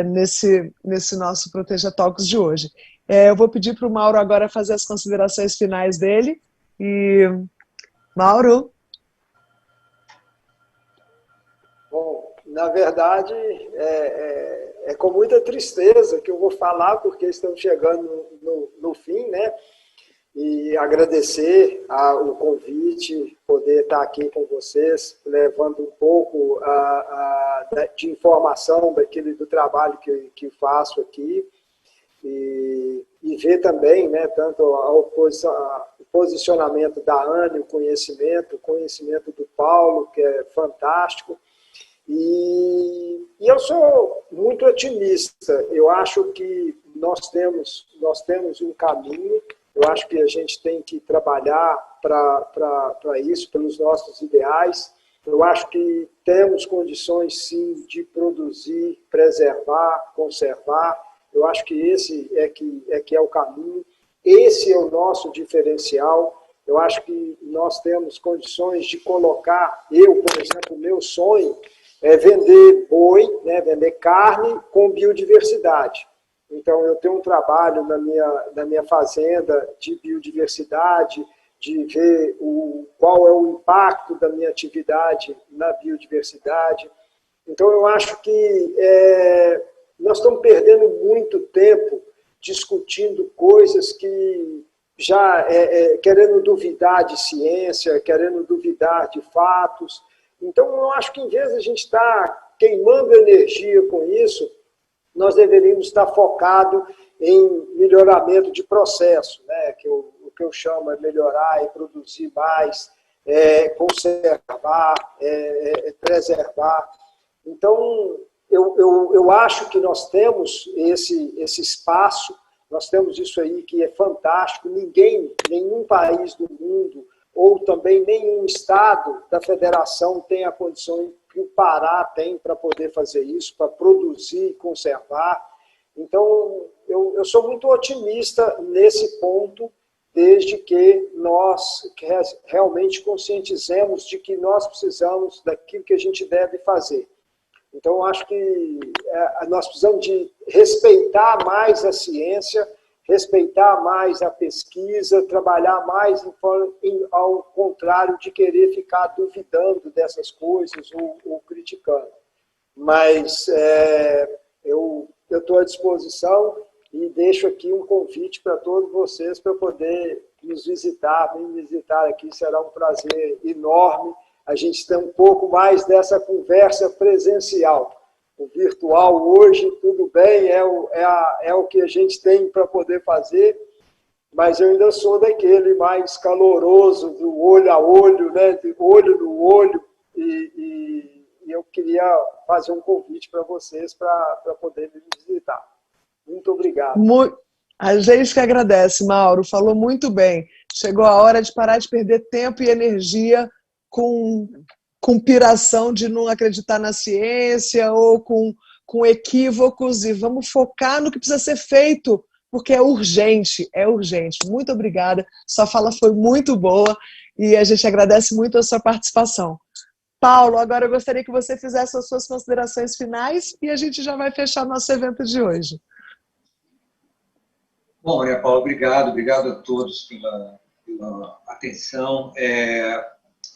nesse nosso Proteja Talks de hoje. Eu vou pedir para o Mauro agora fazer as considerações finais dele. E, Mauro? Bom, na verdade, é com muita tristeza que eu vou falar, porque estamos chegando no fim, né? E agradecer o convite, poder estar aqui com vocês, levando um pouco de informação do trabalho que faço aqui. E ver também, né, tanto o posicionamento da Anne, o conhecimento do Paulo, que é fantástico. E eu sou muito otimista. Eu acho que nós temos um caminho. Eu acho que a gente tem que trabalhar para isso, pelos nossos ideais. Eu acho que temos condições, sim, de produzir, preservar, conservar. Eu acho que esse é o caminho, esse é o nosso diferencial. Eu acho que nós temos condições de colocar, por exemplo, o meu sonho é vender boi, né, vender carne com biodiversidade. Então, eu tenho um trabalho na minha fazenda de biodiversidade, de ver qual é o impacto da minha atividade na biodiversidade. Então, eu acho que nós estamos perdendo muito tempo discutindo coisas que já querendo duvidar de ciência, querendo duvidar de fatos. Então, eu acho que em vez de a gente estar queimando energia com isso, nós deveríamos estar focados em melhoramento de processo, né? O que eu chamo é melhorar e produzir mais, conservar, preservar. Então, eu acho que nós temos esse espaço, Nós temos isso aí que é fantástico. Nenhum país do mundo, ou também nenhum estado da federação tem a condição que o Pará tem para poder fazer isso, para produzir e conservar. Então, eu sou muito otimista nesse ponto, desde que nós realmente conscientizemos de que nós precisamos daquilo que a gente deve fazer. Então, acho que nós precisamos de respeitar mais a ciência, respeitar mais a pesquisa, trabalhar mais ao contrário de querer ficar duvidando dessas coisas ou criticando. Mas eu estou à disposição e deixo aqui um convite para todos vocês para poder nos visitar, me visitar aqui, será um prazer enorme. A gente tem um pouco mais dessa conversa presencial. O virtual hoje, tudo bem, é o que a gente tem para poder fazer, mas eu ainda sou daquele mais caloroso, do olho a olho, né, de olho no olho, e eu queria fazer um convite para vocês para poder me visitar. Muito obrigado. A gente que agradece, Mauro, falou muito bem. Chegou a hora de parar de perder tempo e energia com piração de não acreditar na ciência ou com equívocos, e vamos focar no que precisa ser feito, porque é urgente, é urgente. Muito obrigada, sua fala foi muito boa e a gente agradece muito a sua participação. Paulo, agora eu gostaria que você fizesse as suas considerações finais e a gente já vai fechar nosso evento de hoje. Bom, Maria Paula, obrigado a todos pela atenção.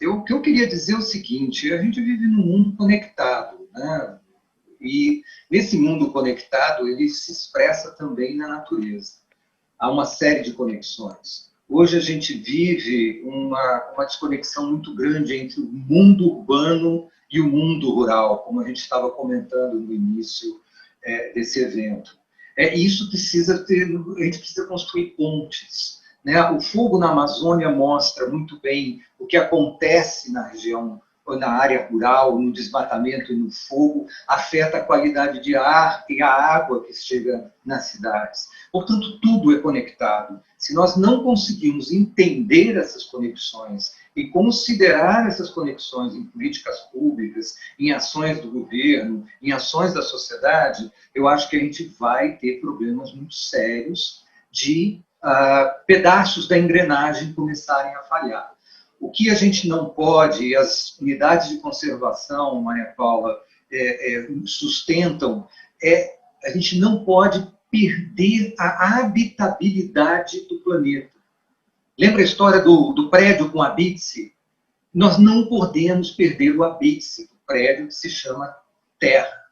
O que eu queria dizer é o seguinte: a gente vive num mundo conectado, né? E nesse mundo conectado, ele se expressa também na natureza. Há uma série de conexões. Hoje a gente vive uma desconexão muito grande entre o mundo urbano e o mundo rural, como a gente estava comentando no início desse evento. Isso precisa a gente precisa construir pontes, né? O fogo na Amazônia mostra muito bem o que acontece na região, na área rural, no desmatamento e no fogo, afeta a qualidade de ar e a água que chega nas cidades. Portanto, tudo é conectado. Se nós não conseguirmos entender essas conexões e considerar essas conexões em políticas públicas, em ações do governo, em ações da sociedade, eu acho que a gente vai ter problemas muito sérios de pedaços da engrenagem começarem a falhar. O que a gente não pode, e as unidades de conservação, Maria Paula, sustentam, a gente não pode perder a habitabilidade do planeta. Lembra a história do prédio com habite-se? Nós não podemos perder o habite-se do prédio que se chama Terra.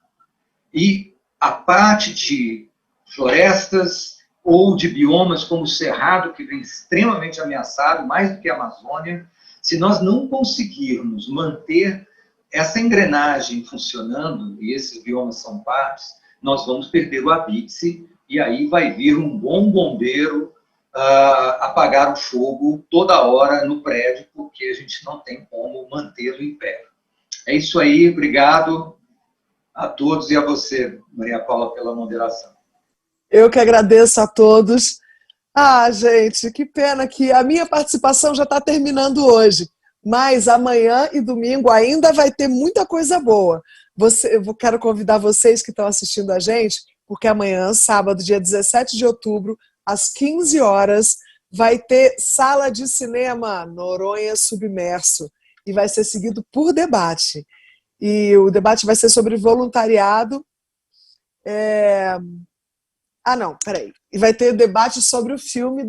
E a parte de florestas ou de biomas como o Cerrado, que vem extremamente ameaçado, mais do que a Amazônia, se nós não conseguirmos manter essa engrenagem funcionando, e esses biomas são partes, nós vamos perder o habite-se, e aí vai vir um bom bombeiro apagar o fogo toda hora no prédio, porque a gente não tem como mantê-lo em pé. É isso aí, obrigado a todos e a você, Maria Paula, pela moderação. Eu que agradeço a todos. Gente, que pena que a minha participação já está terminando hoje, mas amanhã e domingo ainda vai ter muita coisa boa. Eu quero convidar vocês que estão assistindo a gente, porque amanhã, sábado, dia 17 de outubro, às 15 horas, vai ter sala de cinema Noronha Submerso, e vai ser seguido por debate. E o debate vai ser sobre voluntariado. E vai ter debate sobre o filme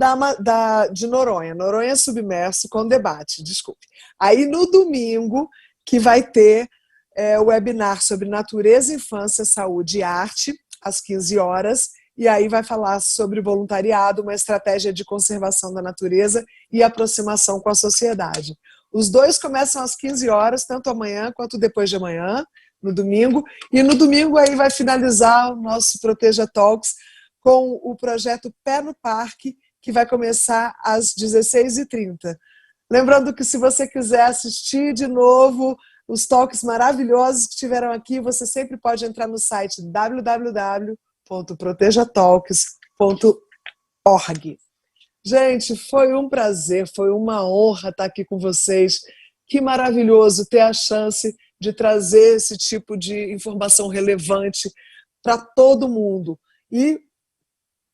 de Noronha, Noronha Submerso, com debate, desculpe. Aí no domingo, que vai ter o webinar sobre natureza, infância, saúde e arte, às 15 horas, e aí vai falar sobre voluntariado, uma estratégia de conservação da natureza e aproximação com a sociedade. Os dois começam às 15 horas, tanto amanhã quanto depois de amanhã, no domingo, e no domingo aí vai finalizar o nosso Proteja Talks com o projeto Pé no Parque, que vai começar às 16h30. Lembrando que se você quiser assistir de novo os talks maravilhosos que tiveram aqui, você sempre pode entrar no site www.protejatalks.org. Gente, foi um prazer, foi uma honra estar aqui com vocês. Que maravilhoso ter a chance de trazer esse tipo de informação relevante para todo mundo. E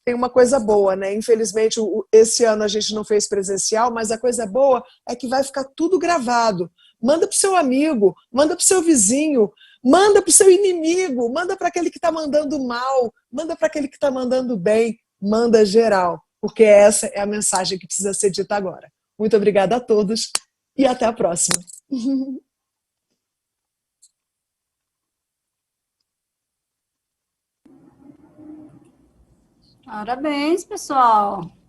tem uma coisa boa, né? Infelizmente, esse ano a gente não fez presencial, mas a coisa boa é que vai ficar tudo gravado. Manda para o seu amigo, manda para o seu vizinho, manda para o seu inimigo, manda para aquele que está mandando mal, manda para aquele que está mandando bem, manda geral, porque essa é a mensagem que precisa ser dita agora. Muito obrigada a todos e até a próxima. Parabéns, pessoal.